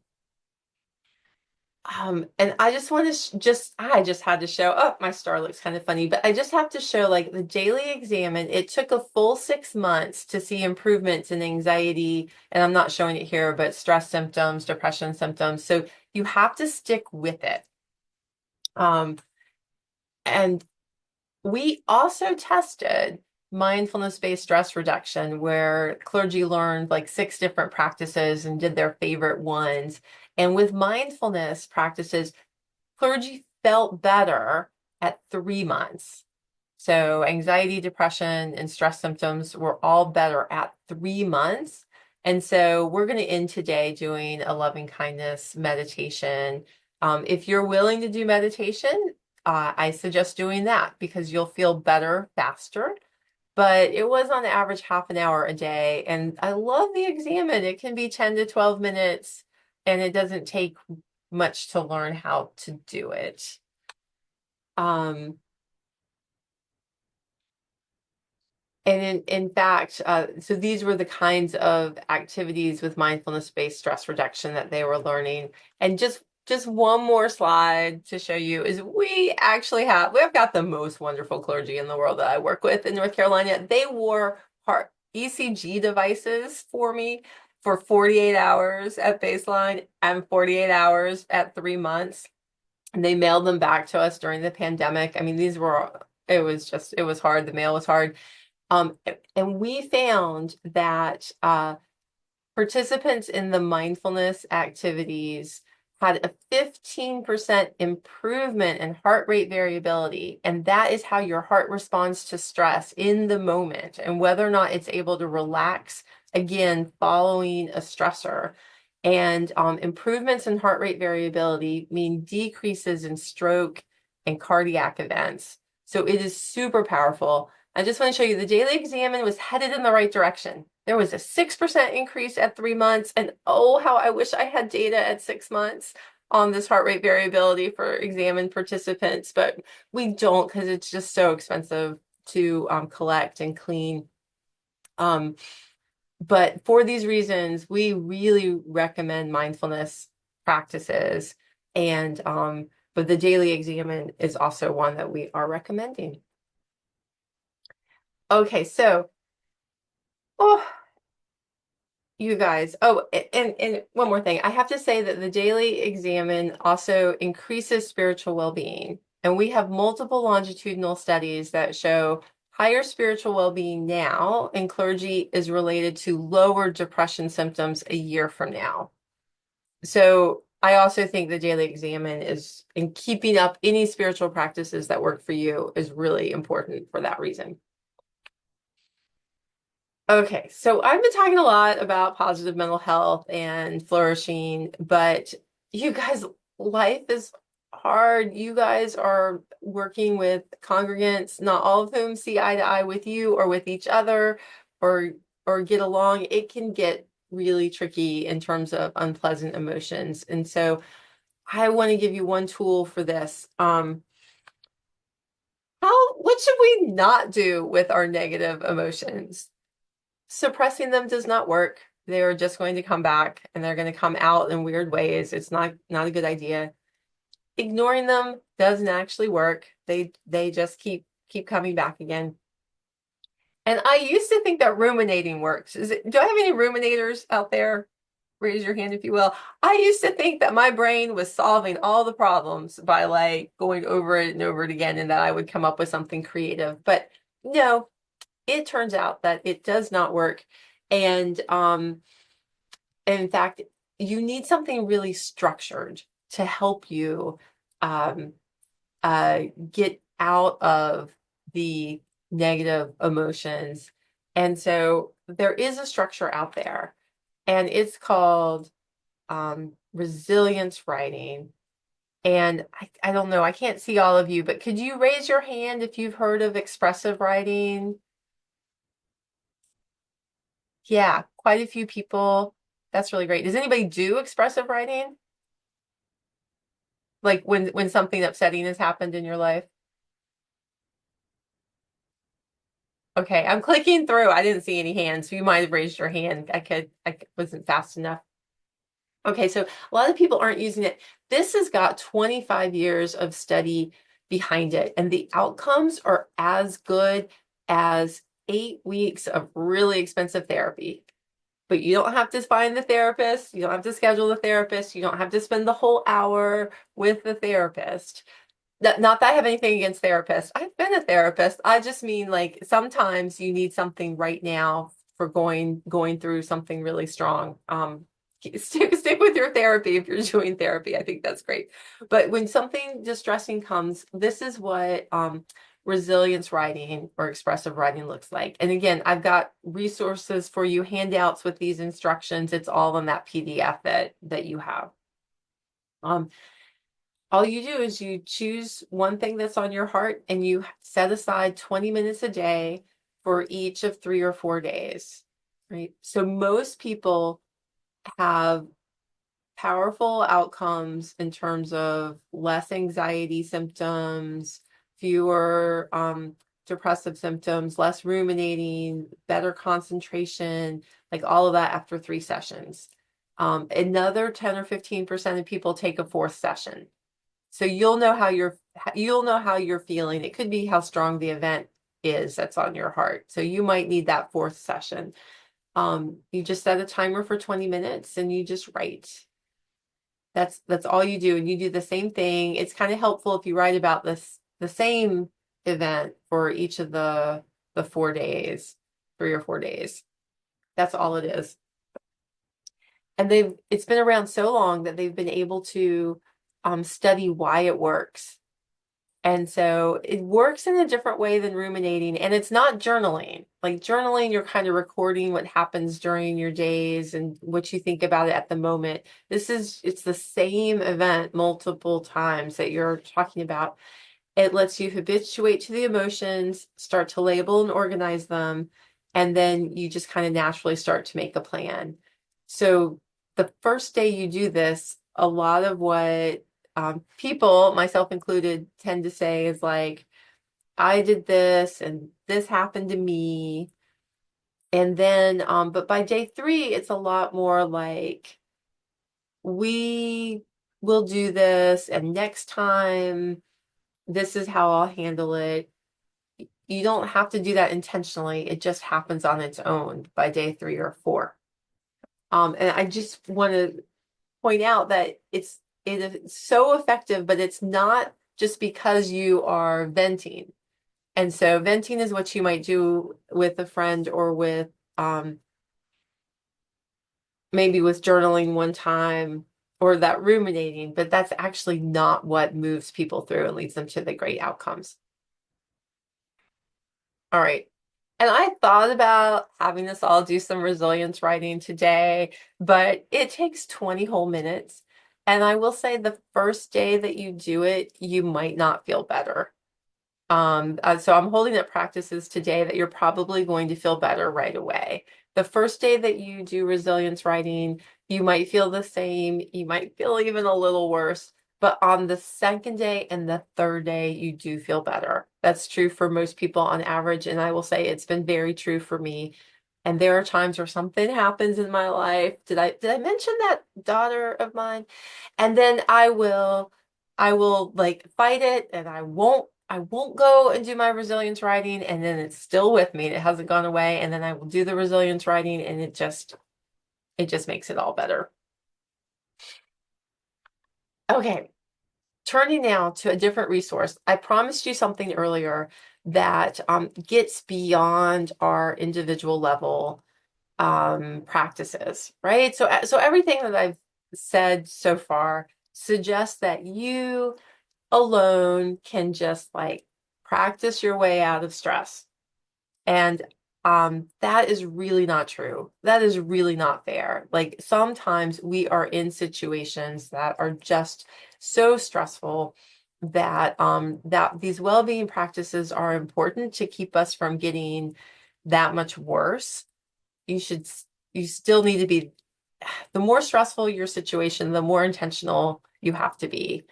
And I just want to I just had to show, oh, my star looks kind of funny, but I just have to show like the daily examine. It took a full 6 months to see improvements in anxiety, and I'm not showing it here, but stress symptoms, depression symptoms. So you have to stick with it. And we also tested mindfulness-based stress reduction, where clergy learned like 6 different practices and did their favorite ones. And with mindfulness practices, clergy felt better at 3 months. So anxiety, depression, and stress symptoms were all better at 3 months. And so we're going to end today doing a loving kindness meditation. If you're willing to do meditation, I suggest doing that because you'll feel better faster. But it was on average half an hour a day. And I love the examine. It can be 10 to 12 minutes, and it doesn't take much to learn how to do it. Um, And in fact, so these were the kinds of activities with mindfulness-based stress reduction that they were learning. And just one more slide to show you is we've got the most wonderful clergy in the world that I work with in North Carolina. They wore heart ECG devices for me for 48 hours at baseline and 48 hours at 3 months. And they mailed them back to us during the pandemic. I mean, it was hard. The mail was hard. And we found that participants in the mindfulness activities had a 15% improvement in heart rate variability. And that is how your heart responds to stress in the moment and whether or not it's able to relax again following a stressor. And improvements in heart rate variability mean decreases in stroke and cardiac events. So it is super powerful. I just want to show you the daily examine was headed in the right direction. There was a 6% increase at 3 months, and oh, how I wish I had data at 6 months on this heart rate variability for examined participants, but we don't because it's just so expensive to collect and clean. But for these reasons, we really recommend mindfulness practices, and but the daily examine is also one that we are recommending. Okay, so, oh, you guys. Oh, and one more thing. I have to say that the daily examine also increases spiritual well-being. And we have multiple longitudinal studies that show higher spiritual well-being now in clergy is related to lower depression symptoms a year from now. So I also think the daily examine is in keeping up any spiritual practices that work for you is really important for that reason. Okay, so I've been talking a lot about positive mental health and flourishing, but you guys, life is hard. You guys are working with congregants, not all of whom see eye to eye with you or with each other or get along. It can get really tricky in terms of unpleasant emotions. And so I want to give you one tool for this. What should we not do with our negative emotions? Suppressing them does not work. They're just going to come back and they're going to come out in weird ways. It's not a good idea. Ignoring them doesn't actually work. They just keep coming back again. And I used to think that ruminating works. Do I have any ruminators out there? Raise your hand if you will. I used to think that my brain was solving all the problems by like going over it and over it again, and that I would come up with something creative. But no, it turns out that it does not work. And in fact, you need something really structured to help you um, get out of the negative emotions. And so there is a structure out there, and it's called resilience writing. And I don't know, I can't see all of you, but could you raise your hand if you've heard of expressive writing? Yeah, quite a few people. That's really great. Does anybody do expressive writing? Like when something upsetting has happened in your life? Okay, I'm clicking through. I didn't see any hands, so you might have raised your hand. I wasn't fast enough. Okay, so a lot of people aren't using it. This has got 25 years of study behind it, and the outcomes are as good as 8 weeks of really expensive therapy. But you don't have to find the therapist. You don't have to schedule the therapist. You don't have to spend the whole hour with the therapist. Not that I have anything against therapists. I've been a therapist. I just mean like sometimes you need something right now for going through something really strong. Stick with your therapy if you're doing therapy. I think that's great. But when something distressing comes, this is what resilience writing or expressive writing looks like. And again, I've got resources for you, handouts with these instructions. It's all in that PDF that you have. All you do is you choose one thing that's on your heart and you set aside 20 minutes a day for each of 3 or 4 days, right? So most people have powerful outcomes in terms of less anxiety symptoms, fewer depressive symptoms, less ruminating, better concentration, like all of that after 3 sessions. Another 10 or 15% of people take a fourth session. So you'll know how you're feeling. It could be how strong the event is that's on your heart. So you might need that fourth session. You just set a timer for 20 minutes and you just write. That's all you do. And you do the same thing. It's kind of helpful if you write about the same event for each of the 4 days, 3 or 4 days. That's all it is. And it's been around so long that they've been able to study why it works. And so it works in a different way than ruminating. And it's not journaling. Like journaling, you're kind of recording what happens during your days and what you think about it at the moment. It's the same event multiple times that you're talking about. It lets you habituate to the emotions, start to label and organize them, and then you just kind of naturally start to make a plan. So the first day you do this, a lot of what people, myself included, tend to say is like, I did this and this happened to me. And then, but by day 3, it's a lot more like, we will do this, and next time, this is how I'll handle it. You don't have to do that intentionally. It just happens on its own by day 3 or 4. And I just want to point out that it is so effective, but it's not just because you are venting. And so venting is what you might do with a friend or with maybe with journaling one time or that ruminating, but that's actually not what moves people through and leads them to the great outcomes. All right. And I thought about having us all do some resilience writing today, but it takes 20 whole minutes. And I will say the first day that you do it, you might not feel better. So I'm holding up practices today that you're probably going to feel better right away. The first day that you do resilience writing, you might feel the same. You might feel even a little worse. But on the second day and the third day, you do feel better. That's true for most people on average. And I will say it's been very true for me. And there are times where something happens in my life. Did I mention that daughter of mine? And then I will like fight it and I won't go and do my resilience writing, and then it's still with me and it hasn't gone away. And then I will do the resilience writing and it just makes it all better. Okay. Turning now to a different resource. I promised you something earlier that gets beyond our individual level practices, right? So everything that I've said so far suggests that you alone can just like practice your way out of stress. And that is really not true. That is really not fair. Like sometimes we are in situations that are just so stressful that that these well-being practices are important to keep us from getting that much worse. You still need to be, the more stressful your situation, the more intentional you have to be.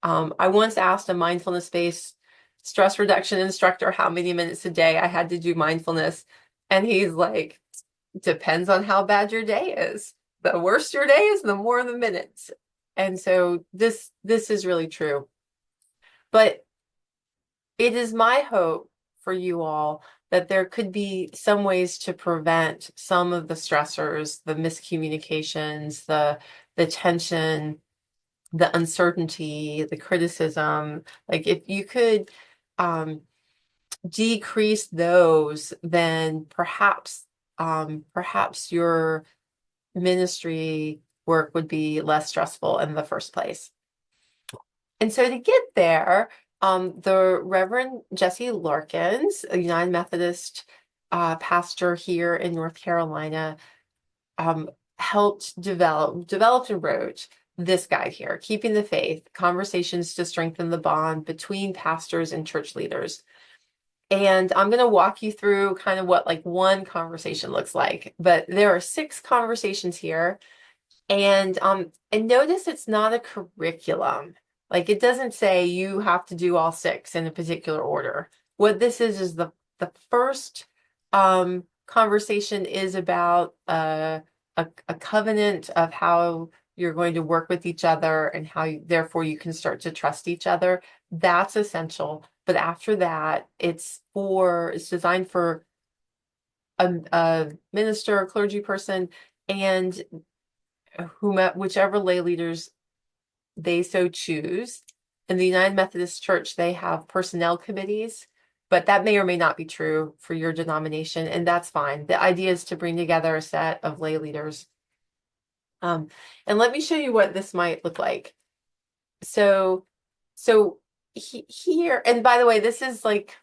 I once asked a mindfulness-based stress reduction instructor how many minutes a day I had to do mindfulness. And he's like, depends on how bad your day is. The worse your day is, the more the minutes. And so this is really true. But it is my hope for you all that there could be some ways to prevent some of the stressors, the miscommunications, the tension, the uncertainty, the criticism. Like if you could decrease those, then perhaps your ministry work would be less stressful in the first place. And so to get there, the Reverend Jesse Larkins, a United Methodist pastor here in North Carolina, helped developed and wrote this guide here, Keeping the Faith, Conversations to Strengthen the Bond Between Pastors and Church Leaders. And I'm going to walk you through kind of what like one conversation looks like, but there are 6 conversations here. And notice it's not a curriculum. Like it doesn't say you have to do all 6 in a particular order. What this is the first conversation is about a covenant of how you're going to work with each other and how therefore you can start to trust each other. That's essential. But after that, it's designed for a minister, a clergy person, and whichever lay leaders they so choose. In the United Methodist Church, they have personnel committees, but that may or may not be true for your denomination, and that's fine. The idea is to bring together a set of lay leaders. And let me show you what this might look like. So here, and by the way, this is like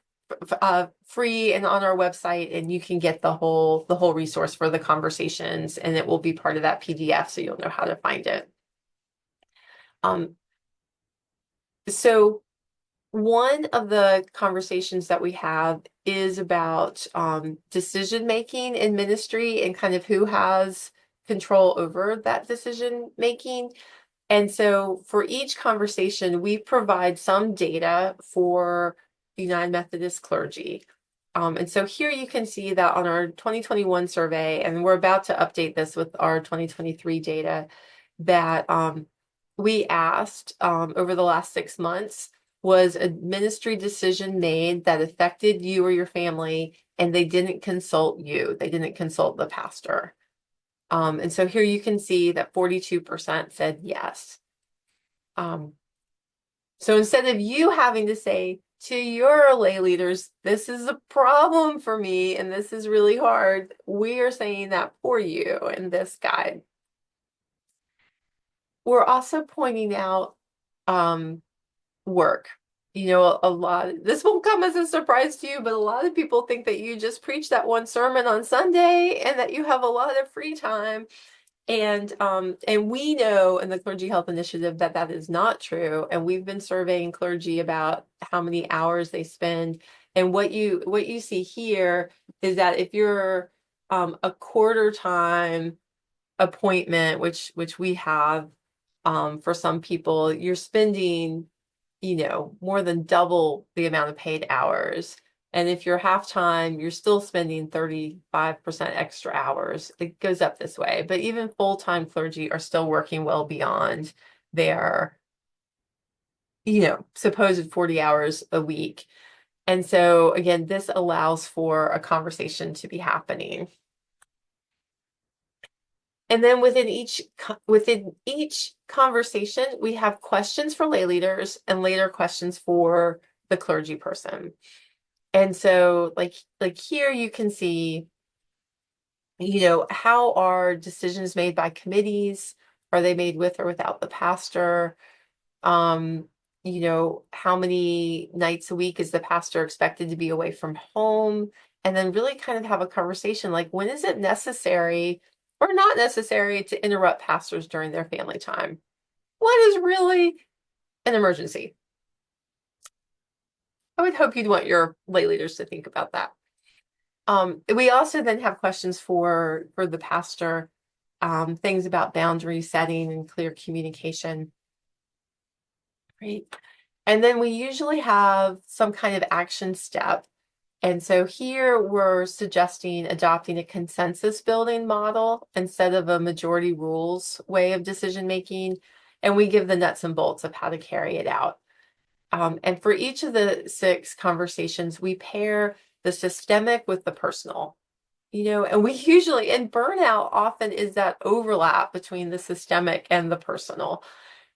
free and on our website, and you can get the whole resource for the conversations, and it will be part of that PDF, so you'll know how to find it. So one of the conversations that we have is about decision making in ministry and kind of who has control over that decision making. And so for each conversation, we provide some data for the United Methodist clergy. And so here you can see that on our 2021 survey, and we're about to update this with our 2023 data, that we asked over the last 6 months, was a ministry decision made that affected you or your family, and they didn't consult you, they didn't consult the pastor. And so here you can see that 42% said yes. So instead of you having to say to your lay leaders, this is a problem for me and this is really hard, we are saying that for you in this guide. We're also pointing out work. You know, this won't come as a surprise to you, but a lot of people think that you just preach that one sermon on Sunday and that you have a lot of free time. And we know in the Clergy Health Initiative that that is not true. And we've been surveying clergy about how many hours they spend. And what you see here is that if you're a quarter time appointment, which we have for some people, you're spending, you know, more than double the amount of paid hours. And if you're half-time, you're still spending 35% extra hours. It goes up this way. But even full-time clergy are still working well beyond their, you know, supposed 40 hours a week. And so, again, this allows for a conversation to be happening. And then within each conversation, we have questions for lay leaders and later questions for the clergy person. And so like here you can see, you know, how are decisions made by committees? Are they made with or without the pastor? You know, how many nights a week is the pastor expected to be away from home? And then really kind of have a conversation like, when is it necessary or not necessary to interrupt pastors during their family time? What is really an emergency? I would hope you'd want your lay leaders to think about that. We also then have questions for the pastor, things about boundary setting and clear communication. Great. And then we usually have some kind of action step. And so here we're suggesting adopting a consensus building model instead of a majority rules way of decision making. and we give the nuts and bolts of how to carry it out. And for each of the 6 conversations, we pair the systemic with the personal. And we usually, and burnout often is that overlap between the systemic and the personal.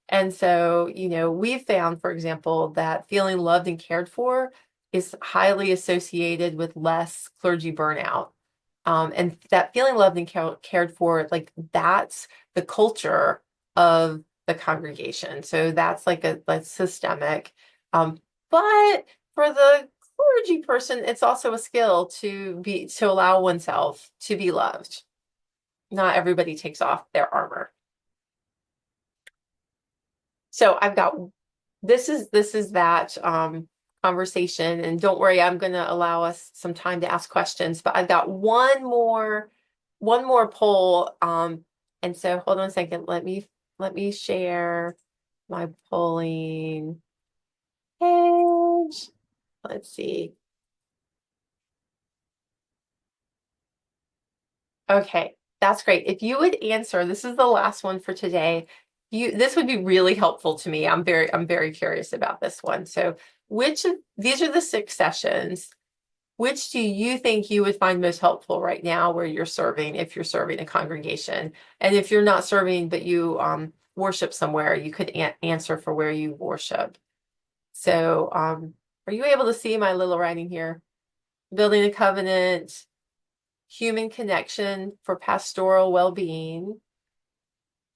And so, we've found, for example, that feeling loved and cared for is highly associated with less clergy burnout. And that feeling loved and cared for, like, that's the culture of the congregation. So that's like a systemic. But for the clergy person, it's also a skill to allow oneself to be loved. Not everybody takes off their armor. So I've got this is that conversation, and don't worry, I'm going to allow us some time to ask questions, but I've got one more poll, and so hold on a second. Let me share my polling page. Let's see. Okay, that's great. If you would answer, this is the last one for today. This would be really helpful to me. I'm very curious about this one. So, these are the 6 sessions. Which do you think you would find most helpful right now where you're serving, if you're serving a congregation? And if you're not serving, but you worship somewhere, you could answer for where you worship. So, are you able to see my little writing here? Building a covenant, human connection for pastoral well-being,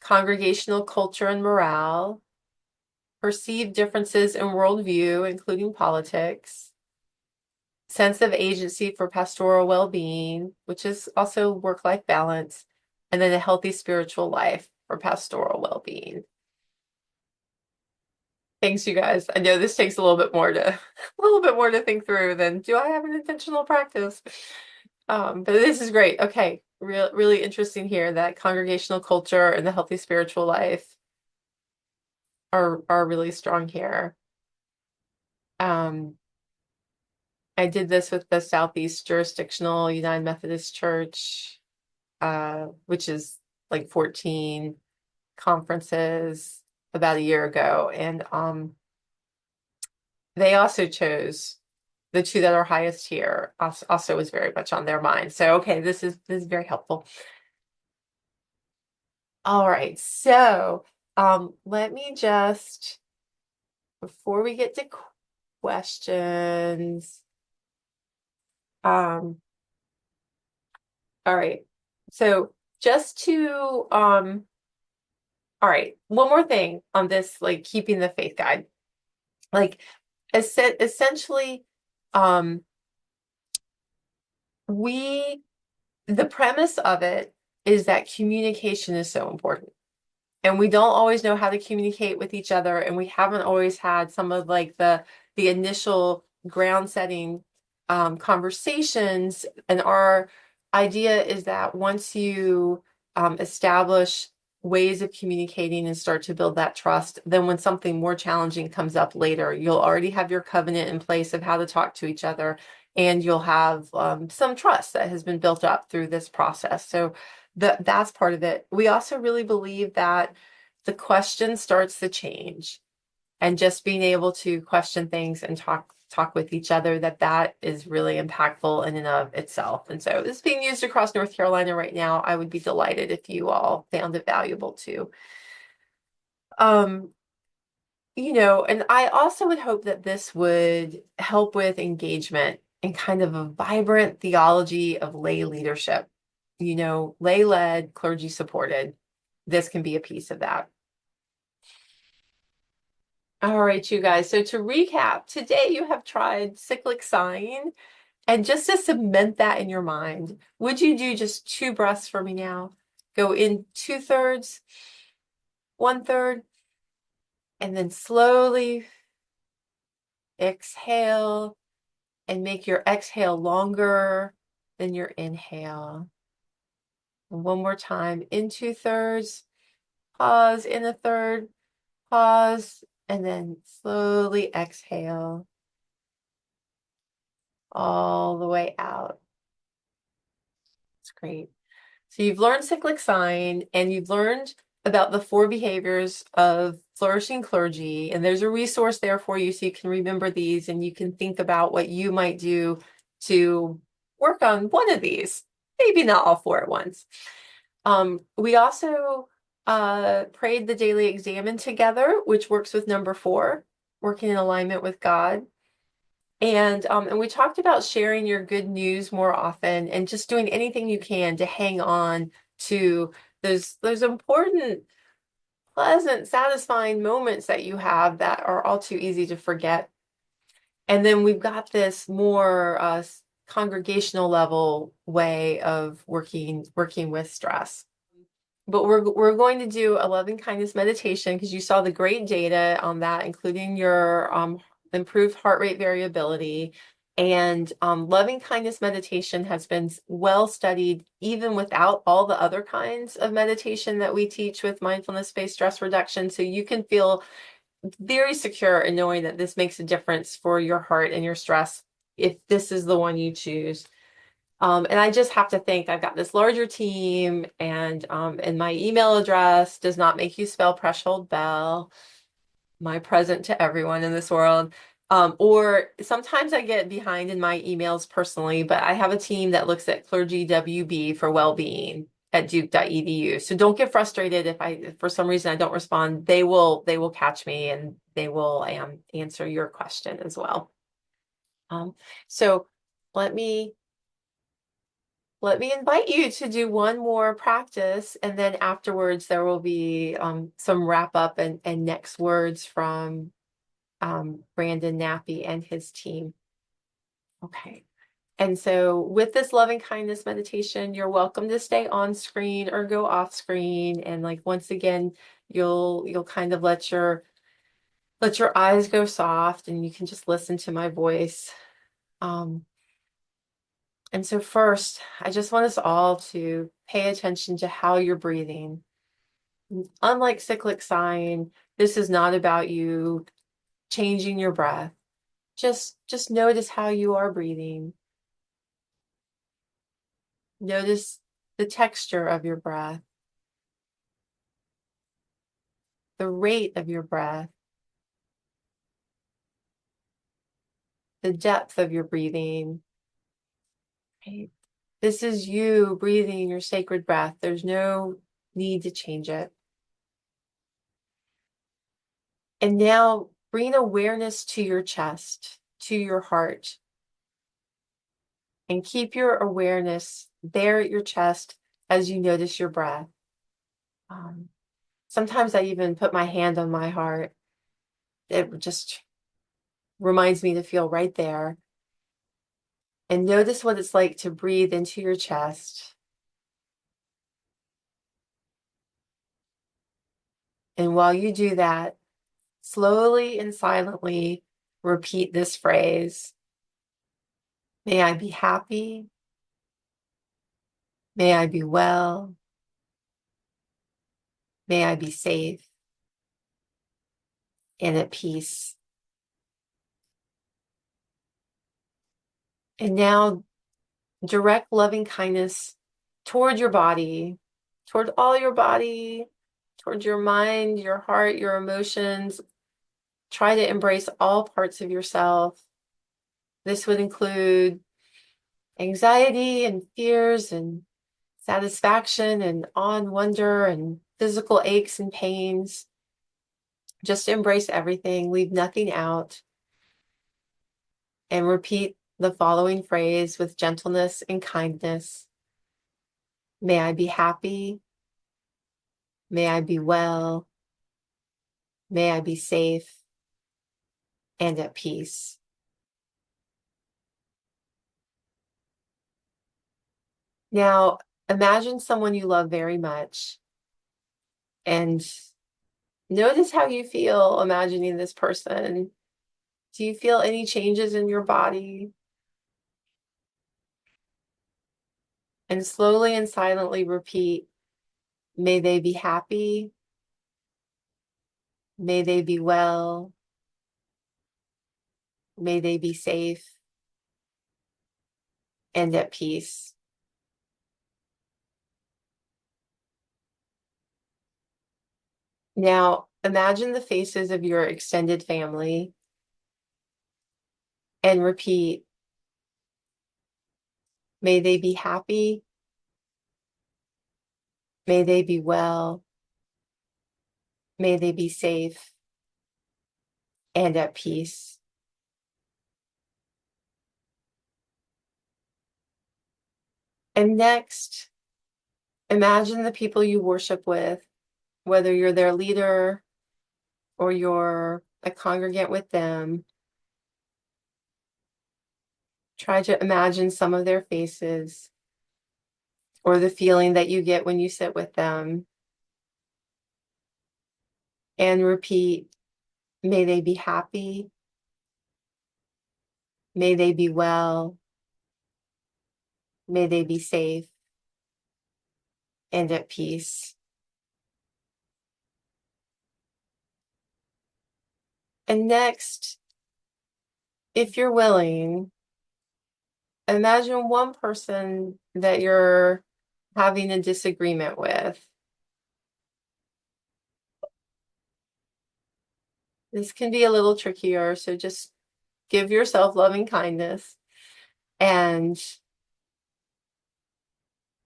congregational culture and morale, perceived differences in worldview, including politics, sense of agency for pastoral well-being, which is also work-life balance, and then a healthy spiritual life for pastoral well-being. Thanks, you guys. I know this takes a little bit more to think through than do I have an intentional practice? But this is great. Okay, really interesting here that congregational culture and the healthy spiritual life are really strong here. I did this with the Southeast Jurisdictional United Methodist Church, which is like 14 conferences about a year ago. And they also chose the 2 that are highest here, also was very much on their mind. So, okay, this is very helpful. All right, so let me just, before we get to questions, all right, so just to all right, one more thing on this, like keeping the faith guide. Like essentially, we the premise of it is that communication is so important. And we don't always know how to communicate with each other, and we haven't always had some of like the initial ground setting conversations. And our idea is that once you establish ways of communicating and start to build that trust, then when something more challenging comes up later, you'll already have your covenant in place of how to talk to each other, and you'll have some trust that has been built up through this process. So that's part of it. We also really believe that the question starts the change, and just being able to question things and talk with each other, that is really impactful in and of itself. And so this is being used across North Carolina right now. I would be delighted if you all found it valuable too. And I also would hope that this would help with engagement and kind of a vibrant theology of lay leadership. Lay-led, clergy-supported. This can be a piece of that. All right, you guys. So to recap, today you have tried cyclic sighing. And just to cement that in your mind, would you do just 2 breaths for me now? Go in 2/3, 1/3, and then slowly exhale and make your exhale longer than your inhale. And one more time, in 2/3, pause in 1/3, pause, and then slowly exhale all the way out. That's great. So you've learned cyclic sign, and you've learned about the 4 behaviors of flourishing clergy. And there's a resource there for you so you can remember these and you can think about what you might do to work on one of these, maybe not all 4 at once. We also prayed the daily examen together, which works with number 4, working in alignment with God. And we talked about sharing your good news more often and just doing anything you can to hang on to those important, pleasant, satisfying moments that you have that are all too easy to forget. And then we've got this more congregational level way of working with stress. But we're going to do a loving kindness meditation because you saw the great data on that, including your improved heart rate variability. And loving kindness meditation has been well studied, even without all the other kinds of meditation that we teach with mindfulness-based stress reduction. So you can feel very secure in knowing that this makes a difference for your heart and your stress if this is the one you choose. And I just have to think I've got this larger team and my email address does not make you spell Proeschold-Bell, my present to everyone in this world. Or sometimes I get behind in my emails personally, but I have a team that looks at clergy WB for well-being at duke.edu. So don't get frustrated if for some reason I don't respond. They will catch me and they will answer your question as well. So let me invite you to do one more practice, and then afterwards there will be some wrap up and next words from Brandon Nappy and his team. Okay. And so with this loving kindness meditation, you're welcome to stay on screen or go off screen. And like once again, you'll kind of let your eyes go soft and you can just listen to my voice. And so first, I just want us all to pay attention to how you're breathing. Unlike cyclic sighing, this is not about you changing your breath. Just notice how you are breathing. Notice the texture of your breath, the rate of your breath, the depth of your breathing. Right? This is you breathing your sacred breath. There's no need to change it. And now bring awareness to your chest, to your heart, and keep your awareness there at your chest as you notice your breath. Sometimes I even put my hand on my heart. It just reminds me to feel right there. And notice what it's like to breathe into your chest. And while you do that, slowly and silently repeat this phrase. May I be happy. May I be well. May I be safe and at peace. And now direct loving kindness toward your body, toward all your body, toward your mind, your heart, your emotions. Try to embrace all parts of yourself. This would include anxiety and fears and satisfaction and awe and wonder and physical aches and pains. Just embrace everything, leave nothing out, and repeat the following phrase with gentleness and kindness. May I be happy. May I be well. May I be safe and at peace. Now, imagine someone you love very much and notice how you feel imagining this person. Do you feel any changes in your body? And slowly and silently repeat, may they be happy. May they be well. May they be safe and at peace. Now, imagine the faces of your extended family and repeat, may they be happy, may they be well, may they be safe and at peace. And next, imagine the people you worship with, whether you're their leader or you're a congregant with them. Try to imagine some of their faces or the feeling that you get when you sit with them and repeat, may they be happy, may they be well, may they be safe and at peace. And next, if you're willing, imagine one person that you're having a disagreement with. This can be a little trickier, so just give yourself loving kindness and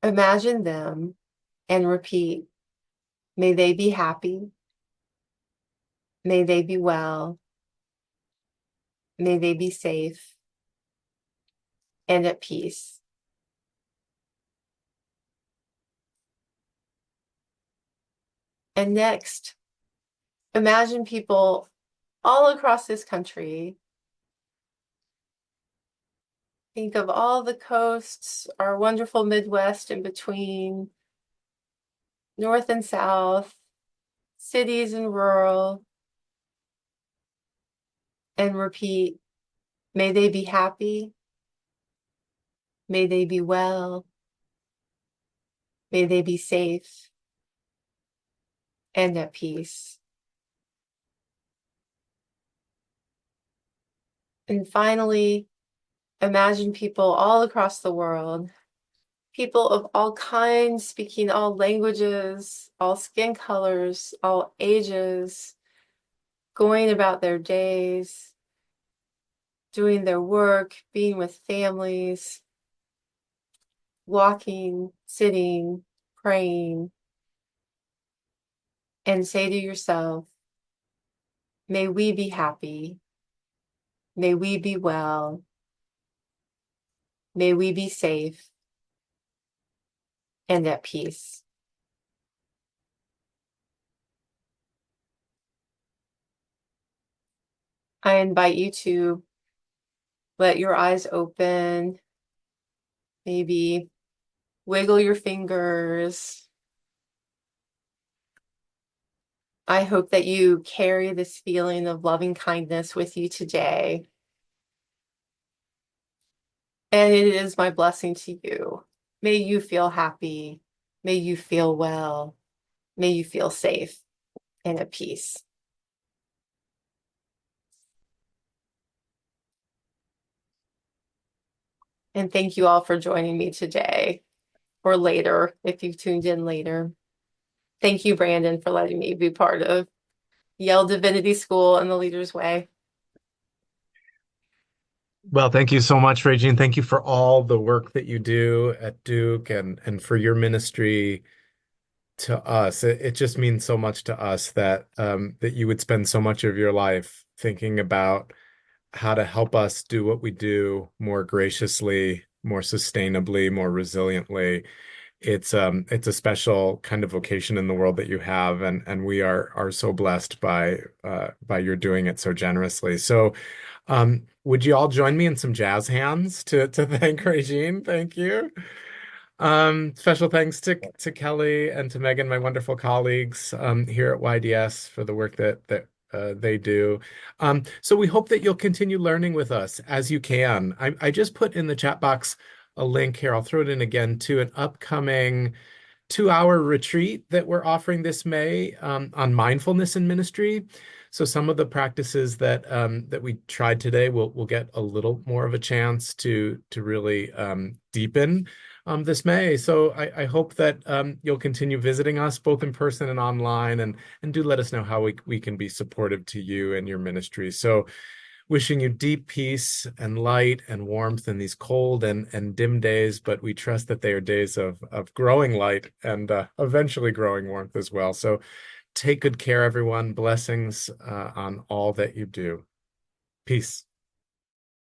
imagine them and repeat, may they be happy, may they be well, may they be safe and at peace. And next, imagine people all across this country. Think of all the coasts, our wonderful Midwest in between, north and south, cities and rural, and repeat, may they be happy, may they be well, may they be safe and at peace. And finally, imagine people all across the world, people of all kinds, speaking all languages, all skin colors, all ages, going about their days, doing their work, being with families, walking, sitting, praying, and say to yourself, may we be happy, may we be well, may we be safe and at peace. I invite you to let your eyes open, maybe wiggle your fingers. I hope that you carry this feeling of loving kindness with you today. And it is my blessing to you. May you feel happy. May you feel well. May you feel safe and at peace. And thank you all for joining me today or later if you've tuned in later. Thank you, Brandon, for letting me be part of Yale Divinity School and the Leader's Way. Well, thank you so much, Regine. Thank you for all the work that you do at Duke and for your ministry to us. It just means so much to us that that you would spend so much of your life thinking about how to help us do what we do more graciously, more sustainably, more resiliently. It's a special kind of vocation in the world that you have, and we are so blessed by your doing it so generously. So would you all join me in some jazz hands to thank Regine? Thank you. Special thanks to Kelly and to Megan, my wonderful colleagues here at YDS for the work that they do. So we hope that you'll continue learning with us as you can. I just put in the chat box a link here. I'll throw it in again to an upcoming 2-hour retreat that we're offering this May on mindfulness in ministry. So some of the practices that we tried today will get a little more of a chance to really deepen this May. So I hope that you'll continue visiting us both in person and online, and do let us know how we can be supportive to you and your ministry. So wishing you deep peace and light and warmth in these cold and dim days, but we trust that they are days of growing light and eventually growing warmth as well. So take good care, everyone. Blessings on all that you do. Peace.